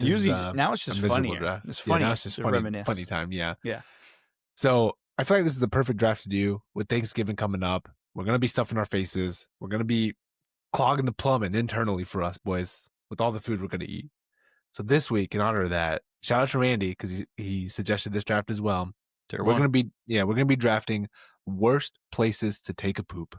Usually now it's just funnier. draft. It's funny. Now it's just funny time. Yeah. Yeah. So I feel like this is the perfect draft to do with Thanksgiving coming up. We're going to be stuffing our faces. We're going to be clogging the plumbing internally for us boys with all the food we're going to eat. So this week, in honor of that, shout out to Randy because he suggested this draft as well. We're going to be drafting worst places to take a poop.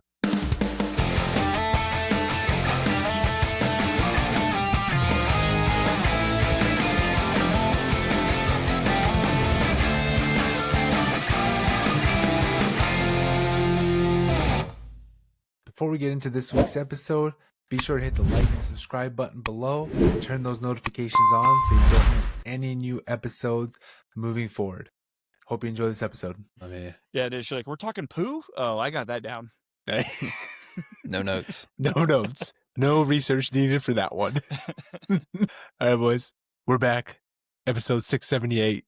Before we get into this week's episode, be sure to hit the like and subscribe button below and turn those notifications on so you don't miss any new episodes moving forward. Hope you enjoy this episode. Yeah, it is. You're like, we're talking poo? Oh, I got that down. No notes. No notes. No research needed for that one. All right, boys. We're back. Episode 678.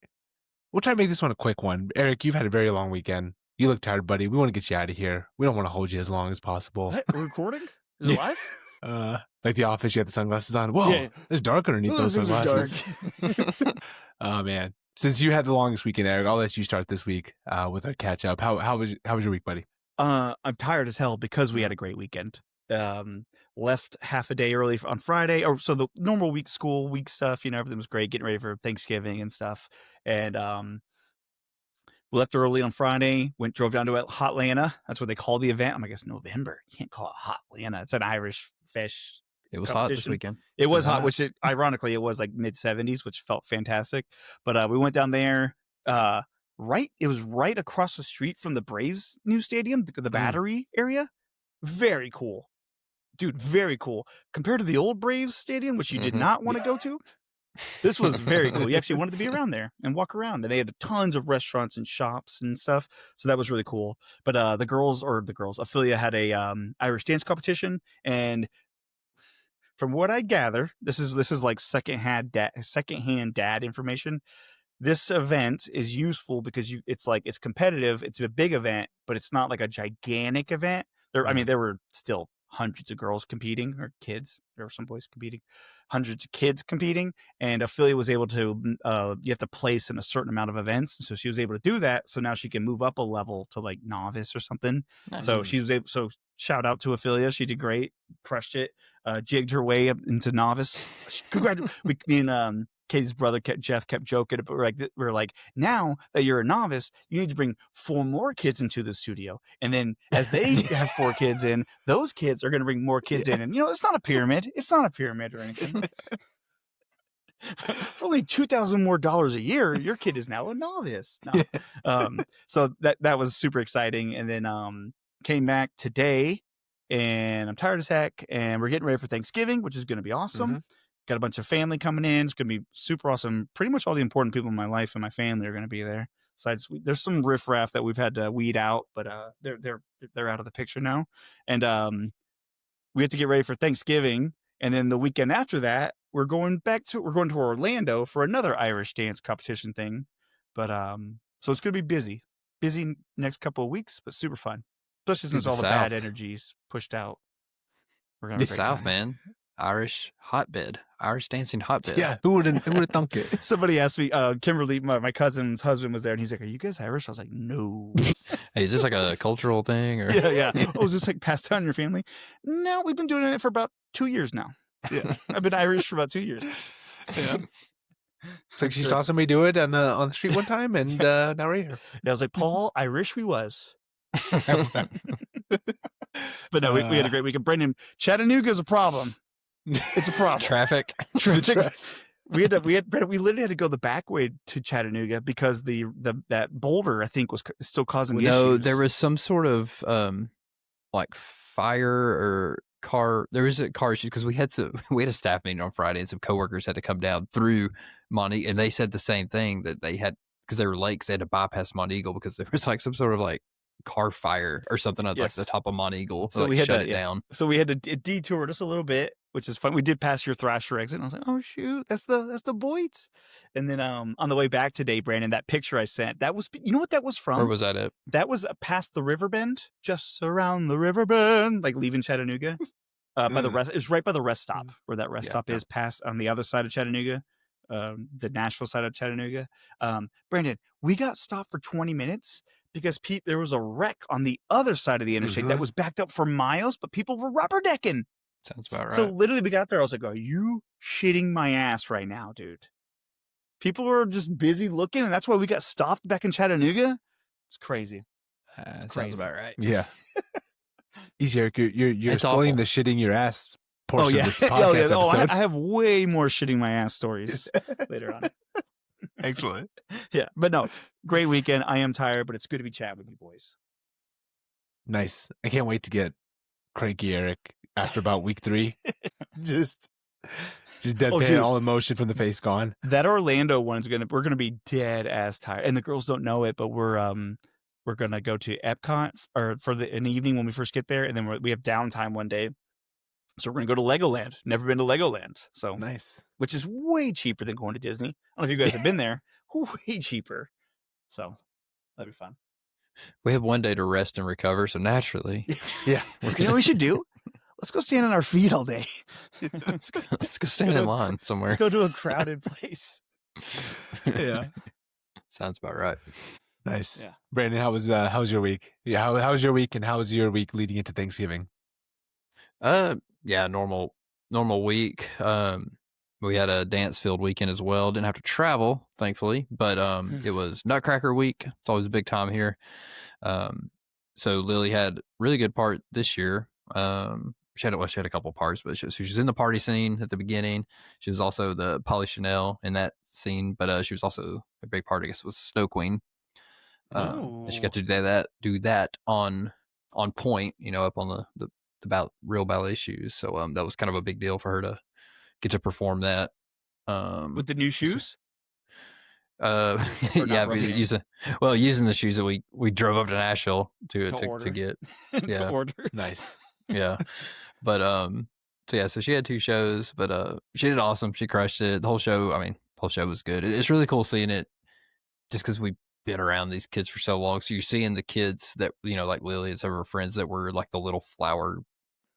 We'll try to make this one a quick one. Eric, you've had a very long weekend. You look tired, buddy. We want to get you out of here. We don't want to hold you as long as possible. What? We're recording? Is it live? Like The Office, you got the sunglasses on. Whoa, yeah. It's dark underneath those sunglasses. Oh, man. Since you had the longest weekend, Eric, I'll let you start this week with our catch up. How was your week, buddy? I'm tired as hell because we had a great weekend. Left half a day early on Friday. So the normal week stuff, everything was great, getting ready for Thanksgiving and stuff. And we left early on Friday, drove down to Hotlanta. That's what they call the event. I guess November. You can't call it Hotlanta. It's an Irish fish. It was hot this weekend. It was hot, which ironically, it was like mid-70s, which felt fantastic. But we went down there. It was right across the street from the Braves new stadium, the Battery area. Very cool. Dude, very cool. Compared to the old Braves stadium, which you did not want to go to. This was very cool. You actually wanted to be around there and walk around. And they had tons of restaurants and shops and stuff. So that was really cool. But Ophelia had a Irish dance competition. And from what I gather, this is like secondhand dad information. This event is useful because it's competitive. It's a big event, but it's not like a gigantic event. There were still hundreds of girls competing, or kids. There were some boys competing, hundreds of kids competing, and Ophelia was able to. You have to place in a certain amount of events, so she was able to do that. So now she can move up a level to like novice or something. Nice. So she was able. So shout out to Ophelia, she did great, crushed it, jigged her way up into novice. Congratulations! Me and Katie's brother Jeff kept joking, but we're like, now that you're a novice, you need to bring 4 more kids into the studio, and then as they have 4 kids in, those kids are going to bring more kids in, and it's not a pyramid. It's not a pyramid or anything. For only $2,000 more a year, your kid is now a novice. No. So that was super exciting, and then came back today, and I'm tired as heck, and we're getting ready for Thanksgiving, which is going to be awesome. Mm-hmm. Got a bunch of family coming in. It's going to be super awesome. Pretty much all the important people in my life and my family are going to be there. Besides, there's some riffraff that we've had to weed out, but they're out of the picture now. And we have to get ready for Thanksgiving, and then the weekend after that, we're going to Orlando for another Irish dance competition thing. But so it's going to be busy next couple of weeks, but super fun, especially since all the bad energy's pushed out. We're going to be South, man. Irish dancing hotbed. Yeah, who would have thunk it? Somebody asked me, Kimberly, my cousin's husband was there, and he's like, "Are you guys Irish?" I was like, "No." Hey, is this like a cultural thing? Or yeah. Oh, is this like passed down in your family? No, we've been doing it for about 2 years now. Yeah, I've been Irish for about 2 years. Yeah. It's like she saw somebody do it on the street one time, and now we're here. Yeah, I was like, Paul, Irish we was. But no, we had a great weekend. Brendan, Chattanooga is a problem. It's a problem. Traffic. We literally had to go the back way to Chattanooga because that boulder, I think, was still causing issues. No, there was some sort of like fire or car. There was a car issue because we had a staff meeting on Friday, and some coworkers had to come down through Monteagle, and they said the same thing, that they had, because they were lakes, they had to bypass Monteagle because there was like some sort of like car fire or something at like the top of Monteagle. So we had shut it down. So we had to detour just a little bit, which is fun. We did pass your Thrasher exit, and I was like, "Oh shoot, that's the Boyds." And then on the way back today, Brandon, that picture I sent, that was, you know what that was from? Where was that at? That was past the river bend, just around the river bend, like leaving Chattanooga. By the rest, it's right by the rest stop where that rest stop is, past on the other side of Chattanooga. the Nashville side of Chattanooga. Brandon, we got stopped for 20 minutes because there was a wreck on the other side of the interstate that was backed up for miles, but people were rubberdecking. Sounds about right. So literally we got there. I was like, are you shitting my ass right now, dude? People were just busy looking, and that's why we got stopped back in Chattanooga. It's crazy. Sounds about right. Yeah. Easy, Eric. You're It's spoiling awful. the shitting your ass portion of this podcast Oh, yeah. episode. I have way more shitting my ass stories later on. Excellent. Yeah, but no, great weekend. I am tired, but it's good to be chatting with you boys. Nice. I can't wait to get cranky Eric after about week 3. just deadpan, dude. all emotion from the face gone. That Orlando one's we're gonna be dead ass tired, and the girls don't know it, but we're gonna go to Epcot for an evening when we first get there, and then we have downtime one day, so we're gonna go to Legoland. Never been to Legoland, so Nice. which is way cheaper than going to Disney. I don't know if you guys have been there. Way cheaper, so that'd be fun. We have one day to rest and recover, so naturally, Yeah. You know what we should do? Let's go stand on our feet all day. let's go stand in line somewhere. Let's go to a crowded place. Yeah. Sounds about right. Nice. Yeah. Brandon, how was your week? Yeah, how was your week, and how was your week leading into Thanksgiving? Yeah, normal week. We had a dance field weekend as well. Didn't have to travel, thankfully, but it was Nutcracker week. It's always a big time here. So Lily had really good part this year. She had a couple parts, but she was in the party scene at the beginning. She was also the Polly Chanel in that scene, but she was also a big part, I guess, was Snow Queen. And she got to do that on point, up on the real ballet shoes. So that was kind of a big deal for her to get to perform that. With the new shoes? Yeah, using the shoes that we drove up to Nashville to get. Yeah. To order. Nice. Yeah. But so she had 2 shows, but she did awesome. She crushed it. The whole show was good. It's really cool seeing it just because we've been around these kids for so long. So you're seeing the kids that, like Lily and some of her friends that were like the little flower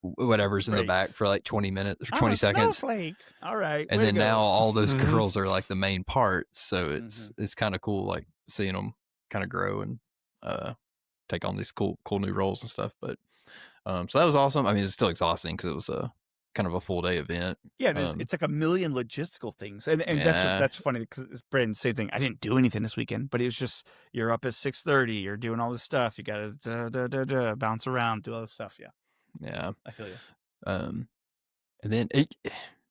whatever's in the back for like 20 minutes or 20 seconds. Snowflake. All right. And then now all those girls are like the main parts. So it's kind of cool, like seeing them kind of grow and take on these cool new roles and stuff. But so that was awesome. I mean, it's still exhausting because it was a kind of a full day event. Yeah, it's like a million logistical things, and that's funny because it's Brandon, same thing. I didn't do anything this weekend, but it was just you're up at 6:30, you're doing all this stuff, you got to bounce around, do all this stuff. Yeah, I feel you. And then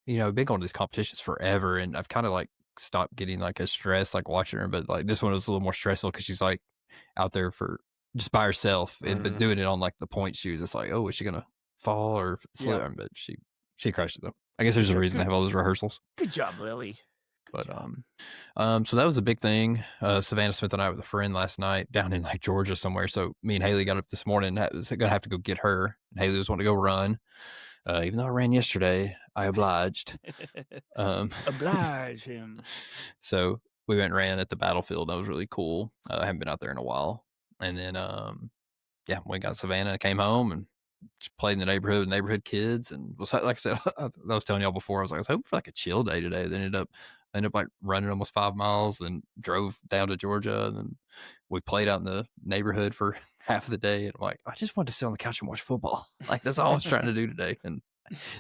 been going to these competitions forever, and I've kind of like stopped getting like as stressed like watching her, but like this one was a little more stressful because she's like out there for just by herself, but doing it on like the point shoes. It's like, oh, is she gonna fall or slip? Yeah. But she crushed it though. I guess there's a reason they have all those rehearsals. Good job, Lily. But so that was a big thing. Savannah Smith and I were with a friend last night down in like Georgia somewhere. So me and Haley got up this morning. I was gonna have to go get her. And Haley was wanting to go run. Even though I ran yesterday, I obliged. Oblige him. So we went and ran at the battlefield. That was really cool. I haven't been out there in a while. And then we got Savannah, came home and just played in the neighborhood with neighborhood kids, and was like I said, I was telling y'all before, I was hoping for like a chill day today. Then ended up like running almost 5 miles, and drove down to Georgia, and then we played out in the neighborhood for half of the day. And I'm like, I just wanted to sit on the couch and watch football. Like that's all I was trying to do today, and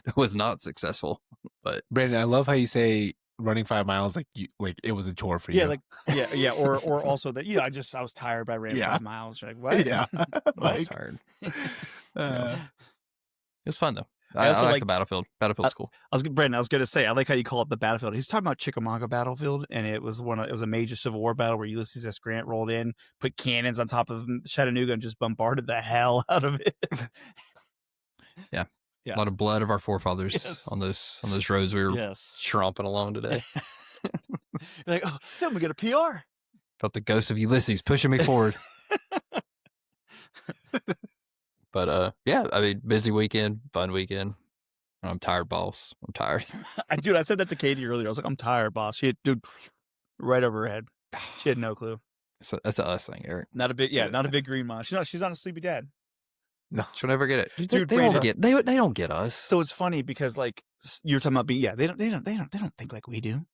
it was not successful. But Brandon, I love how you say running 5 miles like it was a chore for you. Yeah, or also that I was tired, but I ran 5 miles. You're like, what? Yeah, I was tired. It was fun though. I like the battlefield. Battlefield's cool. Brandon, I was gonna say I like how you call it the battlefield. He's talking about Chickamauga battlefield, and it was a major Civil War battle where Ulysses S. Grant rolled in, put cannons on top of Chattanooga, and just bombarded the hell out of it. Yeah. A lot of blood of our forefathers on those roads we were tromping along today. Like, oh, then we get a PR. Felt the ghost of Ulysses pushing me forward. But I mean, busy weekend, fun weekend. I'm tired, boss. I'm tired. Dude, I said that to Katie earlier. I was like, I'm tired, boss. She had, right over her head. She had no clue. So that's a us thing, Eric. Not a big green mom. She's not a sleepy dad. No, she'll never get it. Dude, they don't get us. So it's funny because like you're talking about being, they don't think like we do.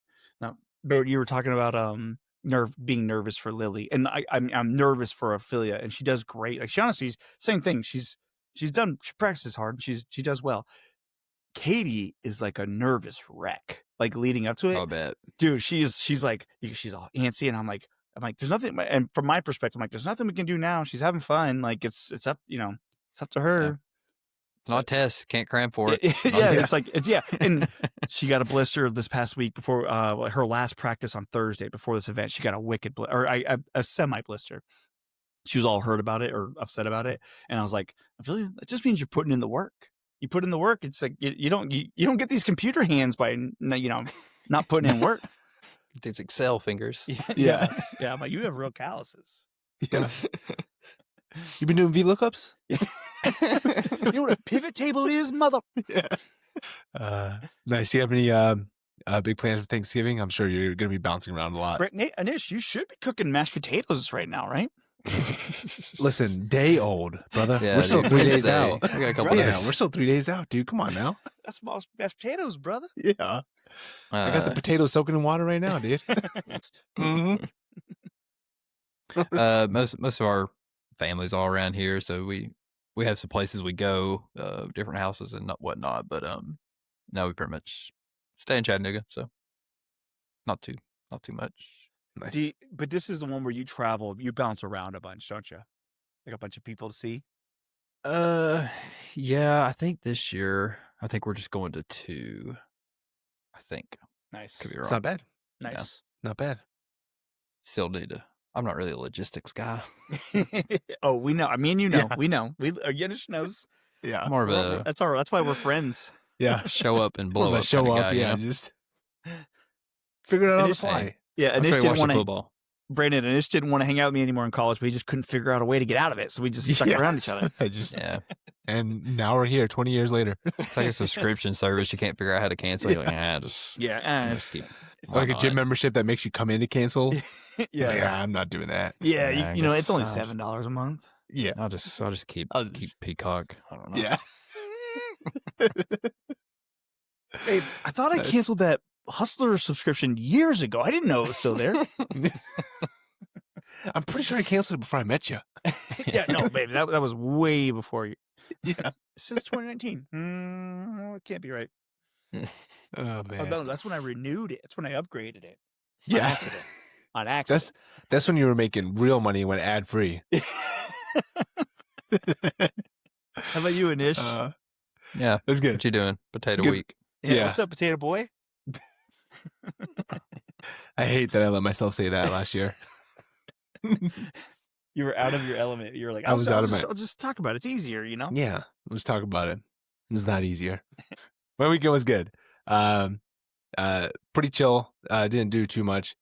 No, but you were talking about being nervous for Lily, and I'm nervous for Ophelia, and she does great. Like she honestly, same thing. She practices hard. She does well. Katie is like a nervous wreck, like leading up to it. I bet. Dude, she's like she's all antsy, and I'm like there's nothing. And from my perspective, I'm like there's nothing we can do now. She's having fun. Like it's up, it's up to her. It's not a test. Can't cram for it. Yeah, it's like and she got a blister this past week before her last practice on Thursday before this event. She got a wicked a semi blister. She was all hurt about it or upset about it, and I was like, I feel it just means you're putting in the work. You put in the work. It's like you don't get these computer hands by not putting in work. These Excel fingers. Yes. Yeah. I'm like, you have real calluses. Yeah. You been doing VLOOKUPs? You know what a pivot table is, mother? Yeah. Nice. You have any big plans for Thanksgiving? I'm sure you're going to be bouncing around a lot. Brett, Nate, Anish, you should be cooking mashed potatoes right now, right? Listen, day old, brother. Yeah, we're still dude, 3 days Wednesday. out. I got a couple Yeah, days. we're still 3 days out, dude. Come on now. That's mashed potatoes, brother. Yeah. I got the potatoes soaking in water right now, dude. Mm-hmm. Most of our family's all around here, so we have some places we go, different houses and whatnot. But no, we pretty much stay in Chattanooga, so not too much. Nice. But this is the one where you travel, you bounce around a bunch, don't you? Like a bunch of people to see. Yeah, I think this year, we're just going to 2. I think Nice. could be wrong. It's not bad. Nice. Not bad. Still need to. I'm not really a logistics guy. Oh, we know. I mean, you know. Yeah. We know. Yanish knows. Yeah. More of a That's why we're friends. Yeah. show up and blow up. Show kinda up. guy, Yeah. you know? Just figure it out on the Anish- fly. Yeah, I'm Anish sure you didn't watch want the to. football. Brandon Anish didn't want to hang out with me anymore in college, but he just couldn't figure out a way to get out of it. So we just stuck around each other. I just Yeah, and now we're here 20 years later. it's like a subscription service. You can't figure out how to cancel. You're like, just Yeah. just keep. It's Like a why gym not? membership that makes you come in to cancel. Yeah. Like, I'm not doing that. Yeah. Yeah, I You know, guess it's only so. $7 a month. Yeah. I'll just keep I'll just- Peacock. I don't know. Yeah. Hey, I thought I Nice. canceled that Hustler subscription years ago. I didn't know it was still there. I'm pretty sure I canceled it before I met you. Yeah, no, baby, that was way before you. Yeah. Since 2019. Well, it can't be right. Oh Oh, man. no, that's when I renewed it. That's when I upgraded it. Yeah. accident. On accident. That's when you were making real money when ad free. How about you, Anish? Yeah. That's good. What you doing? Potato Good. week. yeah. What's up, potato boy? I hate that I let myself say that last year. You were out of your element. You were like, I was out of I'll just talk about it. It's easier, you know? Yeah, let's talk about it. It's not easier. My weekend was good. Pretty chill. Didn't do too much.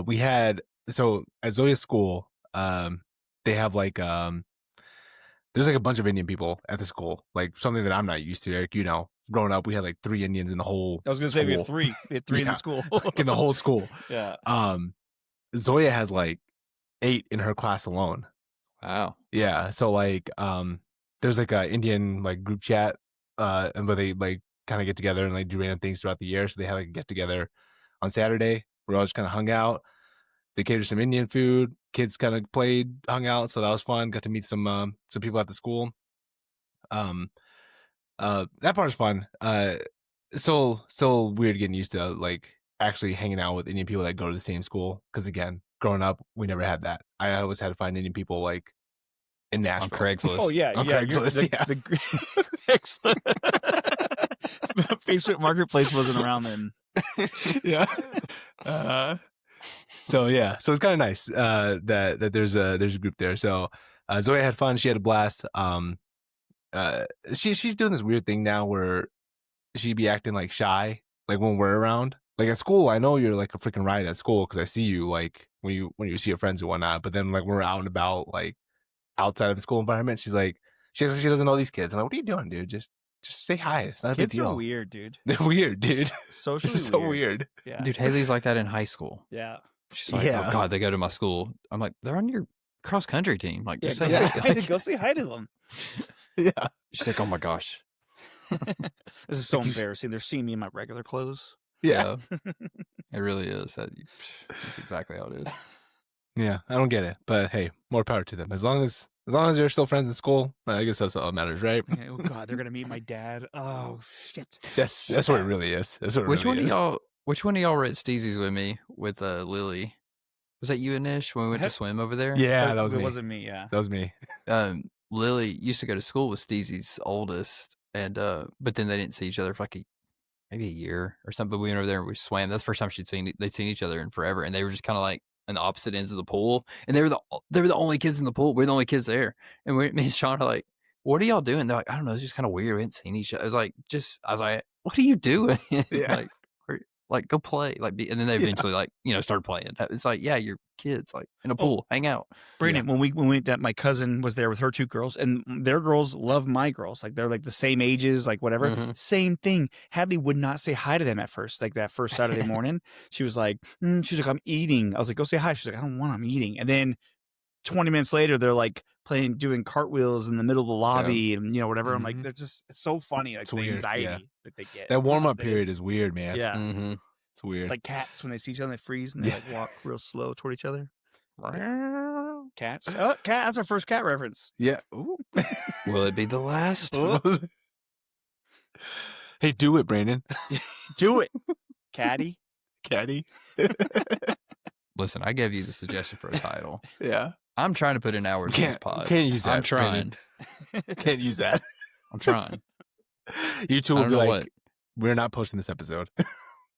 We had so at Zoya's school, they have like there's like a bunch of Indian people at the school, like something that I'm not used to. Eric, growing up, we had like 3 Indians in the whole I was going to say we had school. 3. We had 3 in Yeah. the school. in the whole school. Yeah. Zoya has like 8 in her class alone. Wow. Yeah, so like there's like a Indian like group chat and where they like kind of get together and like do random things throughout the year. So they had like a get together on Saturday. We all just kind of hung out. They catered some Indian food. Kids kind of played, hung out, so that was fun. Got to meet some people at the school. That part was fun. Still weird getting used to like actually hanging out with Indian people that go to the same school. Because again, growing up, we never had that. I always had to find Indian people like in On Nashville. Craigslist. Oh, yeah. On yeah. Craigslist, yeah. Excellent. Facebook Marketplace wasn't around then. Yeah. So it's kind of nice that there's a group there. So Zoya had fun. She had a blast. She's doing this weird thing now where she'd be acting like shy, like when we're around. Like at school, I know you're like a freaking riot at school because I see you like when you see your friends and whatnot. But then like when we're out and about, like outside of the school environment, she's like she doesn't know these kids. I'm like, what are you doing, dude? Just say hi. It's not a big Kids are deal. weird, dude. They're weird, dude. Socially so weird. Yeah. Dude, Haley's like that in high school. Yeah. She's like, Yeah. oh God, they go to my school. I'm like, they're on your cross country team. Like, Yeah, just go, say say hi. hi to, go say hi to them. Yeah. She's like, oh my gosh. This is so embarrassing. They're seeing me in my regular clothes. Yeah. It really is. That's exactly how it is. Yeah, I don't get it, but hey, more power to them. As long as you're still friends in school, I guess that's all that matters, right? Oh God, they're gonna meet my dad. Oh shit. That's what it really is. That's what it Which really one is. of y'all? Which one of y'all were at Steezy's with me with Lily? Was that you and Nish when we went to swim over there? Yeah, that was it me. wasn't me. Yeah. That was me. Lily used to go to school with Steezy's oldest, and but then they didn't see each other for like maybe a year or something. But we went over there and we swam. That's the first time they'd seen each other in forever, and they were just kind of like on the opposite ends of the pool, and they were the only kids in the pool. We're the only kids there, and me and Sean are like, "What are y'all doing?" They're like, "I don't know. It's just kind of weird. We hadn't seen each other." I was like, "What are you doing?" Yeah. like go play, and then they eventually started playing. It's like, yeah, you're kids, like in a pool, hang out. Brandon, when we went down, my cousin was there with her 2 girls, and their girls love my girls. Like they're like the same ages, like whatever. Mhm. Same thing. Hadley would not say hi to them at first. Like that first Saturday morning, she was like, I'm eating. I was like, go say hi. She's like, I don't want. I'm eating. And then 20 minutes later, they're like doing cartwils in the middle of the lobby, and whatever. I'm like, they're just, it's so funny, like It's the weird, anxiety yeah. that they get. That warm up That period is weird, man. Yeah. Mm-hmm. It's weird. It's like cats when they see each other, they freeze and they like walk real slow toward each other. Cats. Oh, cat. That's our first cat reference. Yeah. Ooh. Will it be the last? Hey, do it, Brandon. Do it, Catty. Caddy. Listen, I gave you the suggestion for a title. Yeah. I'm trying to put in hours in this pod. Can't use that. I'm trying. Brandon. Can't use that. I'm trying. You two I will don't be know like, what. we're not posting this episode.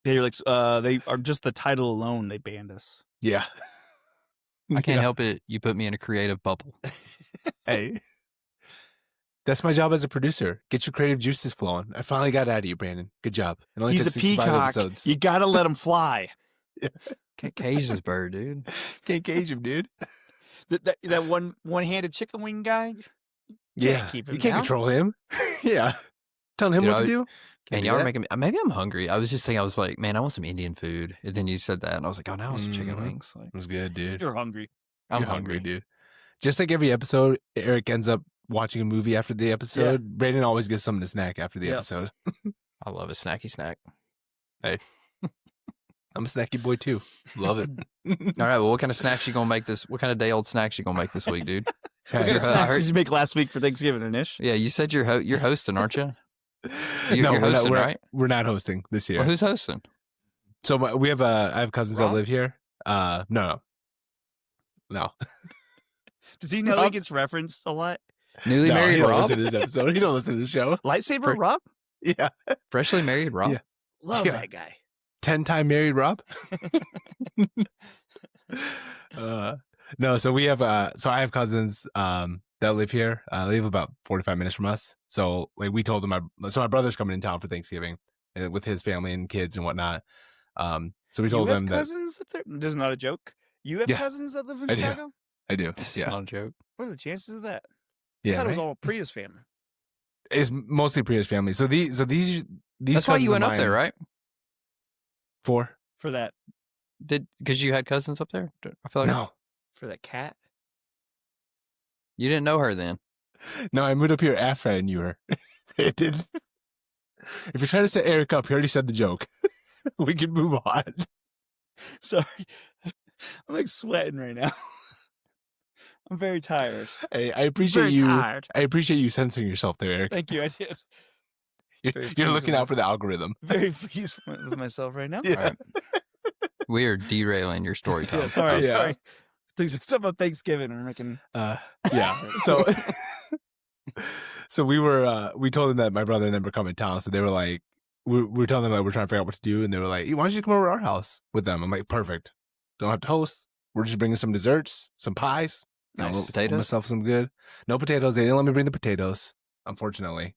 Yeah, you're like, they are just the title alone. They banned us. Yeah. I can't help it. You put me in a creative bubble. Hey. That's my job as a producer. Get your creative juices flowing. I finally got out of you, Brandon. Good job. It only He's a took 65 peacock. episodes. You gotta let him fly. Can't cage this bird, dude. Can't cage him, dude. That one-handed chicken wing guy. Yeah. Keep him You can't down. control him. Yeah. Telling him Dude, what to do. And y'all are making me, maybe I'm hungry. I was just thinking, I was like, man, I want some Indian food. And then you said that, and I was like, oh, now I want some chicken Mhm. wings. Like, It was good, dude. You're hungry. I'm You're hungry. dude. Just like every episode, Eric ends up watching a movie after the episode. Brandon always gets something to snack after the episode. I love a snacky snack. Hey. I'm a snacky boy too. Love it. All right, well, what kind of snacks you gonna make this? What kind of day old snacks you gonna make this week, dude? What kind of I snacks heard- did you make last week for Thanksgiving, Anish? Yeah, you said you're hosting, aren't you? No, You're we're not- hosting, we're- right? We're not hosting this year. Well, who's hosting? So I have cousins Rob? that live here. No. Does he know he Rob? gets referenced a lot? Newly No, married he don't Rob? listen to this episode. He don't listen to the show. Lightsaber Rob? Yeah. Freshly married Rob? Yeah. Love Yeah. that guy. 10-time married Rob. No, so we have so I have cousins that live here. They live about 45 minutes from us. So like we told them my brother's coming in town for Thanksgiving with his family and kids and whatnot. So we told you them have cousins up there? This is not a joke. You have Yeah. cousins that live in I do. Chicago? I do. It's Yeah. not a joke. What are the chances of that? I Yeah. thought it was right? all Priya's family. It's mostly Priya's family. So these That's why you went up there, right? For For Because you had cousins up there? I feel like no. that cat? you didn't know her then. No, I moved up here after I knew her. It did. If you're trying to set Eric up, he already said the joke. We can move on. Sorry. I'm like sweating right now. I'm very tired. Hey, I appreciate Very you. tired. I appreciate you censoring yourself there, Eric. Thank you. I did. You're, very you're pleased looking with out for the algorithm. Very pleased with myself right now. Yeah. All right. We are derailing your story time. Yeah, sorry. Yeah. Sorry. Something about Thanksgiving. We're making. Yeah. So, so we told them that my brother and them were coming to town. So they were like, we're telling them that we're trying to figure out what to do, and they were like, "Why don't you come over to our house with them?" I'm like, "Perfect. Don't have to host. We're just bringing some desserts, some pies, Nice. we'll Potatoes? myself some good. No potatoes. They didn't let me bring the potatoes. Unfortunately,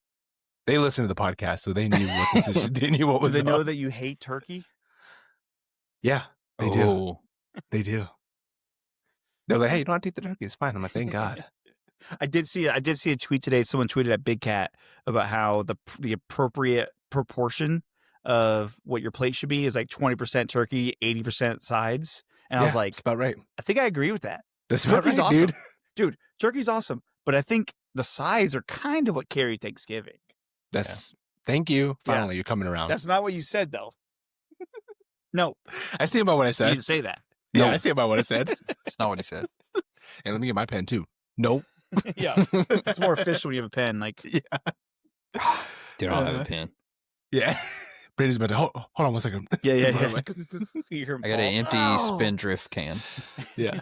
they listened to the podcast, so they knew what this is. They knew what Do was. they know up. that you hate turkey? Yeah, they do. Oh. They do. They're like, "Hey, you don't have to eat the turkey. It's fine." I'm like, "Thank God." I did see a tweet today. Someone tweeted at Big Cat about how the appropriate proportion of what your plate should be is like 20% turkey, 80% sides. And I was like, "That's about right. I think I agree with that. That's about Turkey's right, awesome. dude." Dude, turkey's awesome. But I think the sides are kind of what carry Thanksgiving. Thank you. Finally, you're coming around. That's not what you said, though. No, I stand by what I you said. didn't say that. Yeah, No. I stand by what I said. That's not what he said. And let me get my pen too. Nope. Yeah, it's more official when you have a pen. Like, Dude, I don't have a pen. Yeah. Brady's about to hold on 1 second. yeah. I You hear him got an empty fall. Spindrift can. Yeah.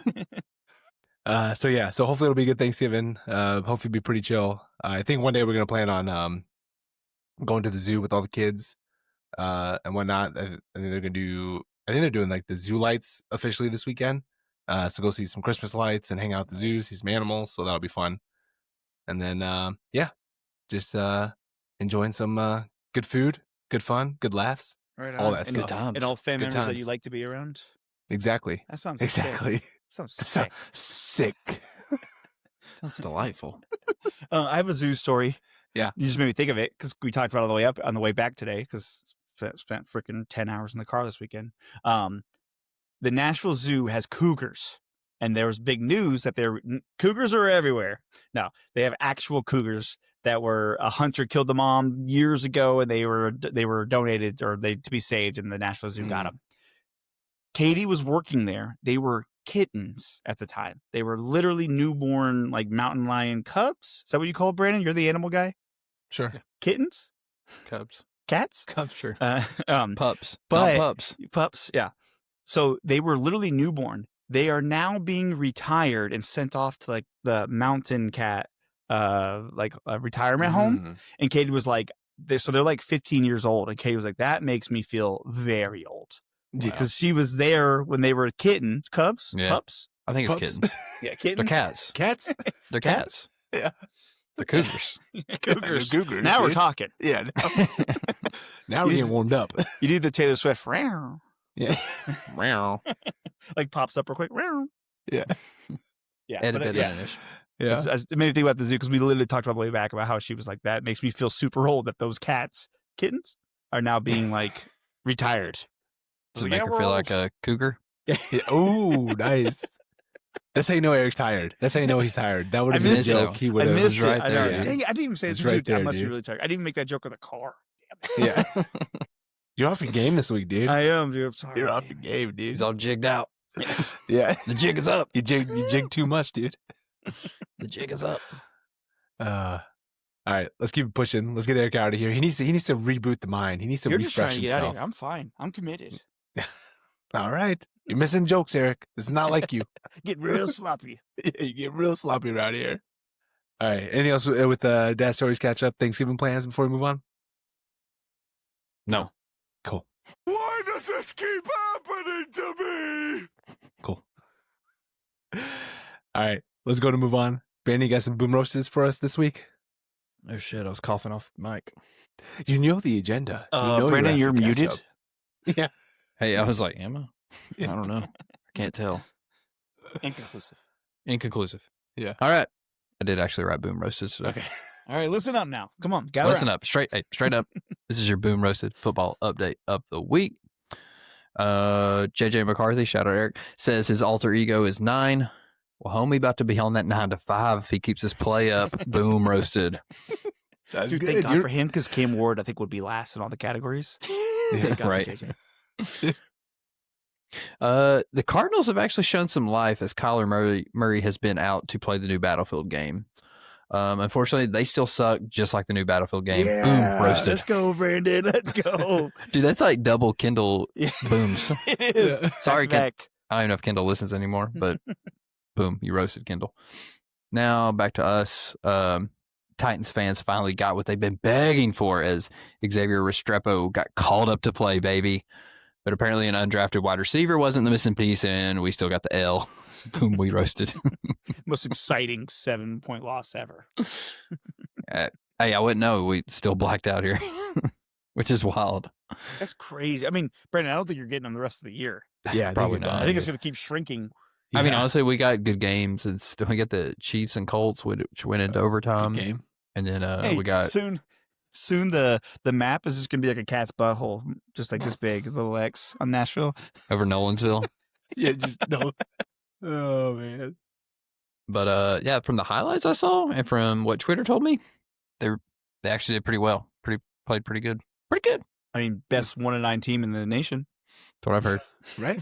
So hopefully it'll be a good Thanksgiving. Hopefully it'll be pretty chill. I think one day we're gonna plan on going to the zoo with all the kids and whatnot. I think they're doing like the zoo lights officially this weekend. So go see some Christmas lights and hang out at the zoo, see some animals. So that'll be fun. And then just enjoying some good food, good fun, good laughs, Right all on. that and, stuff. Good times. and all family Good members that you times. like to be around. Exactly. That sounds Exactly. Sick. Sounds sick. Sick. Sounds delightful. I have a zoo story. Yeah. You just made me think of it because we talked about it on the way up, on the way back today. Because spent freaking 10 hours in the car this weekend. The Nashville Zoo has cougars, and there was big news that cougars are everywhere. No, they have actual cougars that were a hunter killed them all years ago, and they were donated or to be saved, and the Nashville Zoo got them. Katie was working there. They were kittens at the time. They were literally newborn, like mountain lion cubs. Is that what you call it, Brandon? You're the animal guy. Sure. Kittens, Cubs. cats, Cubs, sure. but Pups. Not pups. pups. Yeah. So they were literally newborn. They are now being retired and sent off to like the mountain cat, like a retirement home. And Katie was like, so they're like 15 years old. And Katie was like, that makes me feel very old. Because she was there when they were kittens, cubs, Yeah. pups. I think it's Pups. kittens. Yeah, kittens. They're cats. Cats? They're cats. Yeah. They're cougars. Cougars. Cougars. Now we're dude. talking. Yeah. Now we're getting warmed up. You do the Taylor Swift, Yeah. like pops up real quick. Yeah. Yeah. Edit but, that yeah. in-ish. Yeah. It made me think about the zoo because we literally talked about the way back about how she was like, that makes me feel super old that those kittens, are now being like retired. Does it make her feel like a cougar? Yeah. Oh, nice. That's how you know Eric's tired. That's how you know he's tired. That would have I been a missed joke. it. He would I have. missed right it. I there, know. yeah. Dang it, I didn't even say It's it. right Dude, I there, must be dude. really tired. I didn't even make that joke in the car. Yeah. You're off your game this week, dude. I am, dude. I'm sorry. You're off your game, dude. He's all jigged out. Yeah. The jig is up. You jig too much, dude. The jig is up. All right, let's keep it pushing. Let's get Eric out of here. He needs to reboot the mind. He needs to You're just trying refresh to get out of himself. here. I'm fine. I'm committed. All right. You're missing jokes, Eric. It's not like you. Get real sloppy. You get real sloppy around here. All right. Anything else with Dad Stories catch up? Thanksgiving plans before we move on? No. Cool. Why does this keep happening to me? Cool. All right. Let's go to move on. Brandon, you got some boom roasters for us this week? Oh, shit. I was coughing off the mic. You know the agenda. You know Brandon, you you're have to catch muted. up. Yeah. Hey, I was like, am I? I don't know. I can't tell. Inconclusive. Inconclusive. Yeah. All right. I did actually write boom roasters today. Okay. All right, listen up now. Come on, gather Listen around. up. Straight up. This is your boom roasted football update of the week. JJ McCarthy, shout out Eric, says his alter ego is 9. Well, homie about to be on that 9 to 5 if he keeps his play up. Boom roasted. That's Dude, thank God for him because Cam Ward, I think, would be last in all the categories. Thank God for Right. JJ. The Cardinals have actually shown some life as Kyler Murray has been out to play the new Battlefield game. Unfortunately, they still suck, just like the new Battlefield game. Boom, roasted. Let's go, Brandon. Let's go. Dude, that's like double Kendall Yeah. booms. It is. Yeah. Sorry, back. I don't even know if Kendall listens anymore, but boom, you roasted Kendall. Now back to us. Titans fans finally got what they've been begging for as Xavier Restrepo got called up to play, baby. But apparently an undrafted wide receiver wasn't the missing piece, and we still got the L. Boom, we roasted. Most exciting 7-point loss ever. Hey, I wouldn't know. We still blacked out here, which is wild. That's crazy. I mean, Brandon, I don't think you're getting them the rest of the year. Yeah, I Probably think not. I think it's going to keep shrinking. I mean, Yeah. honestly, we got good games. It's we get the Chiefs and Colts, which went into overtime, Good game. and then Hey, we got soon the map is just going to be like a cat's butthole, just like this big, little X on Nashville. over Nolansville. Yeah, just no. Oh man. But yeah, from the highlights I saw and from what Twitter told me, they actually did pretty well. Played pretty good. Pretty good. I mean, best 1-9 team in the nation. That's what I've heard. Right?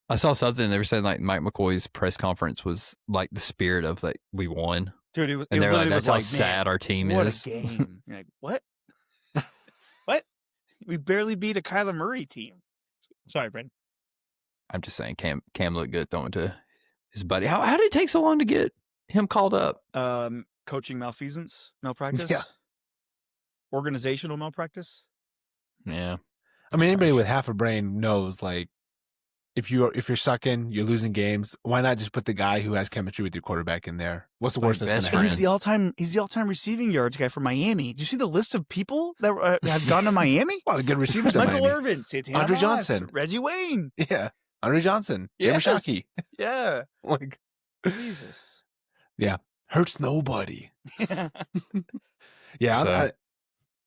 I saw something. They were saying like Mike McCoy's press conference was like the spirit of like we won. Dude, And they're like, that's how man, sad our team what is. a game. You're like, what? What? We barely beat a Kyler Murray team. Sorry, Brent. I'm just saying, Cam looked good throwing to his buddy. How did it take so long to get him called up? Coaching malpractice. Yeah. Organizational malpractice. Yeah. I mean, anybody with half a brain knows, like, if you're sucking, you're losing games. Why not just put the guy who has chemistry with your quarterback in there? What's the worst that's going best to And happen? he's the all-time receiving yards guy for Miami. Do you see the list of people that have gone to Miami? A lot of good receivers. in Michael Miami. Irvin, Santana Andre Moss, Johnson. Reggie Wayne. Yeah, Andre Johnson, Jay Yes. Shockey. Yeah. Like, Jesus. hurts nobody. Yeah, So-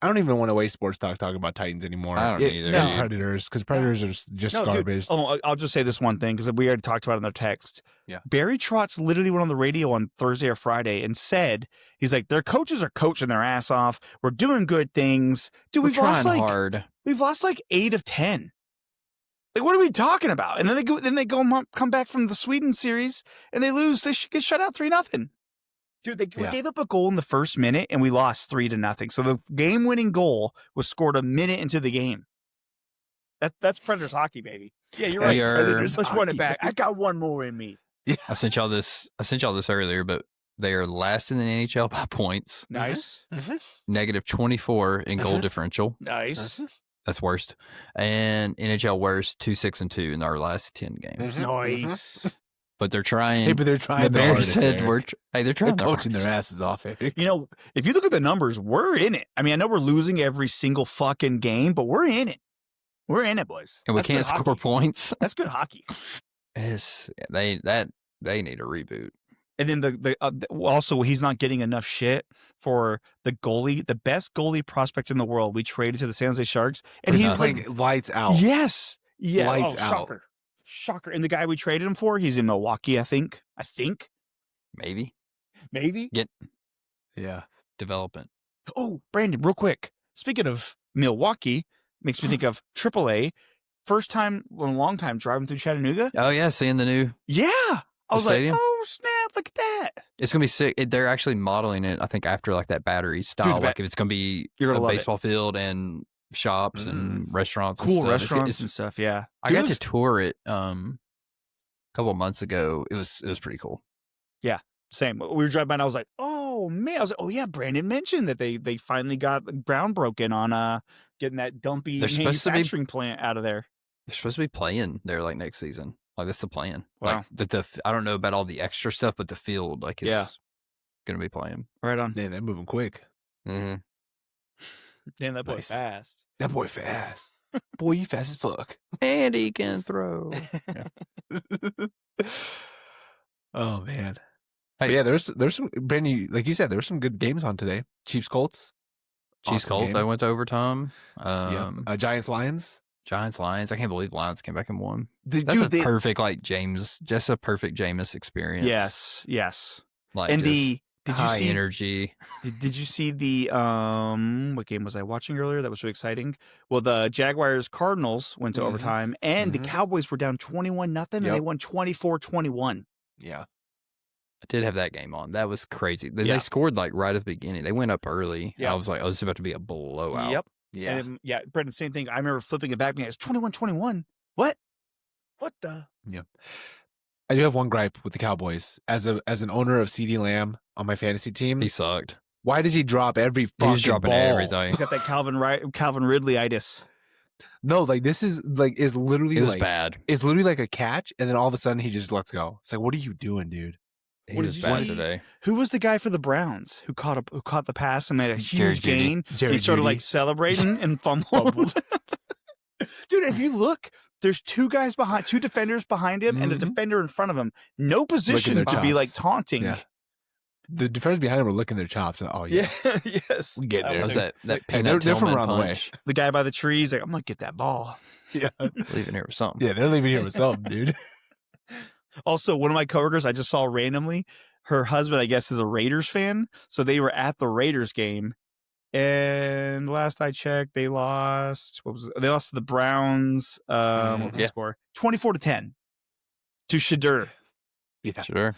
I don't even want to waste sports talking about Titans anymore. I don't either, And dude. Predators, because Predators are just No, dude. garbage. Oh, I'll just say this one thing because we already talked about it in their text. Yeah. Barry Trotz literally went on the radio on Thursday or Friday and said, he's like, their coaches are coaching their ass off. We're doing good things. Dude, We're we've lost trying hard. we've lost like 8 of 10. Like, what are we talking about? And then they come back from the Sweden series and they lose. They get shut out 3-0. Dude, we gave up a goal in the first minute and we lost 3-0. So the game-winning goal was scored a minute into the game. That's Predators hockey, baby. Yeah, you're right. Predators Let's run it back. I got one more in me. I sent y'all this earlier, but they are last in the NHL by points. Nice, Negative 24 in goal differential. nice, That's worst. And NHL worst 2-6-2 in our last 10 games. nice. But they're trying. Hey, but they're trying. the the Bears hardest, said Eric. they're They're trying. coaching their asses off, Eric. You know, if you look at the numbers, we're in it. I mean, I know we're losing every single fucking game, but we're in it. We're in it, boys. And we That's can't good score hockey. points. That's good hockey. They need a reboot. And then also he's not getting enough shit for the goalie, the best goalie prospect in the world. We traded to the San Jose Sharks, and For he's nothing. like, lights out. yes, yeah, Lights oh, out. shocker. And the guy we traded him for, he's in Milwaukee, I think, Maybe maybe. Yeah. development. Oh, Brandon, real quick. Speaking of Milwaukee, makes me think of AAA. First time in a long time driving through Chattanooga. Oh yeah, seeing the new. Yeah, I was stadium? like, oh snap! Look at that. It's gonna be sick. They're actually modeling it. I think after like that battery style. Dude, Like if it's gonna be You're gonna a love it. baseball field and shops and restaurants. Cool and stuff. restaurants and stuff. Yeah, I got to tour it a couple of months ago. It was pretty cool. Same. We were driving by and I was like, oh man. I was like, oh yeah, Brandon mentioned that they finally got the ground broken on getting that dumpy They're supposed to be- manufacturing plant out of there. They're supposed to be playing there like next season. Like that's the plan. Wow. Like I don't know about all the extra stuff, but the field like is Yeah. gonna be playing. Right on. Man, they're moving quick. Mm-hmm. Damn, that boy Nice. fast. That boy fast. Boy, you fast as fuck. And he can throw. Oh man. Hey. But yeah, there's some Brandon, like you said, there were some good games on today. Chiefs Colts. Chiefs Awesome Colts. game. I went to overtime. Giants Lions. Giants Lions. I can't believe Lions came back and won. Dude, That's they- perfect like just a perfect Jameis experience. Yes. Like And just did you high see energy. Did you see the what game was I watching earlier? That was really exciting. Well, the Jaguars Cardinals went to Mhm. overtime, and the Mhm. Cowboys were down 21-0, and they Yep. won 24-21. Yeah. I did have that game on. That was crazy. They Yeah. scored like right at the beginning. They went up early. Yeah. I was like, oh, this is about to be a blowout. Yep. Yeah. And yeah, Brendan, same thing. I remember flipping it back and it's 21-21. What? What the? I do have one gripe with the Cowboys. As an owner of CD Lamb on my fantasy team, He sucked. why does he drop every He fucking was dropping ball? everything. He's got that Calvin Ridley-itis. No, like this is literally It was like bad. it's literally like a catch, and then all of a sudden he just lets go. It's like, what are you doing, dude? He What was did you bad see? today. Who was the guy for the Browns who caught the pass and made a Jerry huge Jeudy. gain? Jerry He started Jeudy. like celebrating and fumbled. Dude, if you look, there's two defenders behind him and a Mhm. defender in front of him. No position their to be like chops. taunting. Yeah. The defenders behind him were licking their chops. Oh yeah, Yeah, yes. we get That there. That was was that Hey, peanut they're from Tillman around the way. punch. The guy by the trees, like, I'm gonna get that ball. Yeah, Leaving here with something. yeah, they're leaving here with something, dude. Also, one of my coworkers I just saw randomly, her husband, I guess, is a Raiders fan. So they were at the Raiders game And last I checked, they lost. They lost to the Browns. What was the score? 24-10 to Shadur. Yeah. Sure.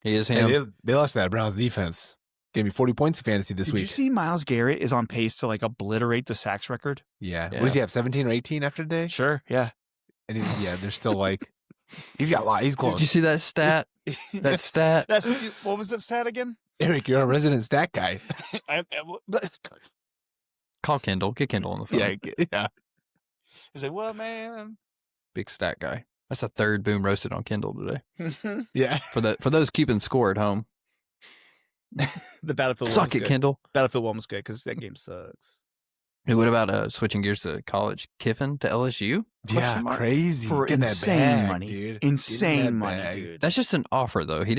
He is And him. they lost to that Browns defense. Gave me 40 points in fantasy this Did week. you see Myles Garrett is on pace to like obliterate the sacks record? Yeah. Yeah. What does he have? 17 or 18 after today? Sure. Yeah. And they're still like, he's got a lot. He's close. Did you see that stat? That stat? What was that stat again? Eric, you're a resident stat guy. Call Kendall. Get Kendall on the phone. Yeah. He's like, well, man. Big stat guy. That's a third boom roasted on Kendall today. Yeah. For those keeping score at home. The Battlefield Suck it, good. Kendall. Battlefield 1 was good because that game sucks. Hey, what about switching gears to college? Kiffin to LSU? Yeah, Question mark? crazy. For Getting that insane bag, money. dude. Insane Getting that money, bag. dude. That's just an offer, though. He's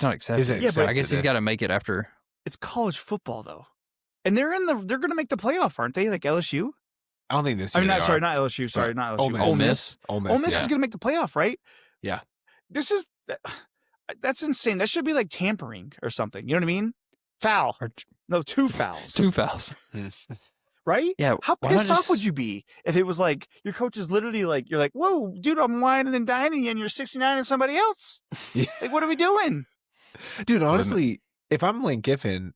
not accepting. Isn't Yeah, but I guess he's got to make it after. It's college football, though. And they're going to make the playoff, aren't they? Like LSU? I don't think this I year mean, they not are. LSU. Sorry, not LSU. Ole Miss. Ole Miss. Ole Miss, Ole Miss yeah. is going to make the playoff, right? Yeah. This is that's insane. That should be like tampering or something. You know what I mean? Foul. No, 2 fouls. 2 fouls. Right? Yeah. How why not pissed off just- would you be if it was like your coach is literally like, you're like, whoa, dude, I'm whining and dining and you're 69 and somebody else. Yeah. Like, what are we doing? Dude, honestly, if I'm Lane Kiffin,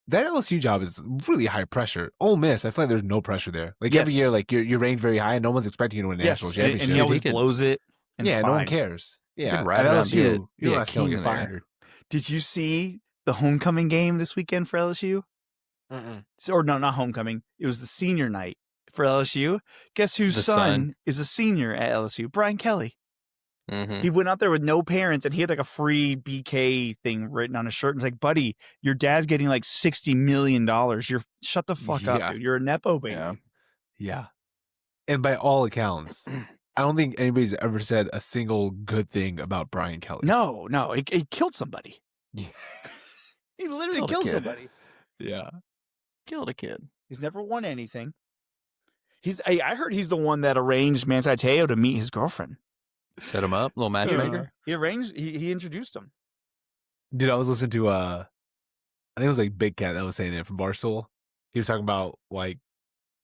that LSU job is really high pressure. Ole Miss, I feel like there's no pressure there. Like every Yes. year, like you're ranked very high and no one's expecting you to win a national and championship. he always He could- blows it. And yeah, it's no one fine. cares. Yeah. Could ride At around, be a- LSU, be you a last know king you're there. fired. Did you see the homecoming game this weekend for LSU? Or no, not homecoming. It was the senior night for LSU. Guess whose The son son. is a senior at LSU? Brian Kelly. Mhm. He went out there with no parents and he had like a free BK thing written on his shirt. And it's like, buddy, your dad's getting like $60 million. Shut the fuck up, Yeah. dude. You're a Nepo baby. Yeah. Yeah. And by all accounts, I don't think anybody's ever said a single good thing about Brian Kelly. No, he killed somebody. Yeah. He literally Killed a killed kid. somebody. Yeah. Killed a kid. He's never won anything. I heard he's the one that arranged Manti Te'o to meet his girlfriend. Set him up. Little matchmaker. He introduced him. Dude, I was listening to I think it was like Big Cat that was saying it from Barstool. He was talking about like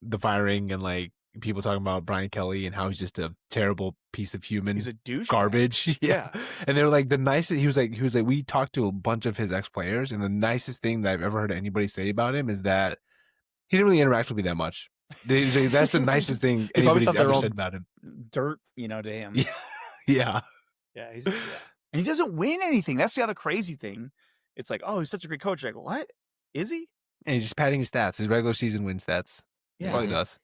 the firing and like people talking about Brian Kelly and how he's just a terrible piece of human He's a douche. garbage. Yeah. And they were like the nicest he was like we talked to a bunch of his ex-players and the nicest thing that I've ever heard anybody say about him is that he didn't really interact with me that much. He's like, that's the nicest thing He probably anybody's thought they were ever all said about him. Dirt, to him. Yeah. Yeah. Yeah, and he doesn't win anything. That's the other crazy thing. It's like, oh, he's such a great coach. Like, what? Is he? And he's just padding his stats, his regular season win stats. Yeah. That's all he does.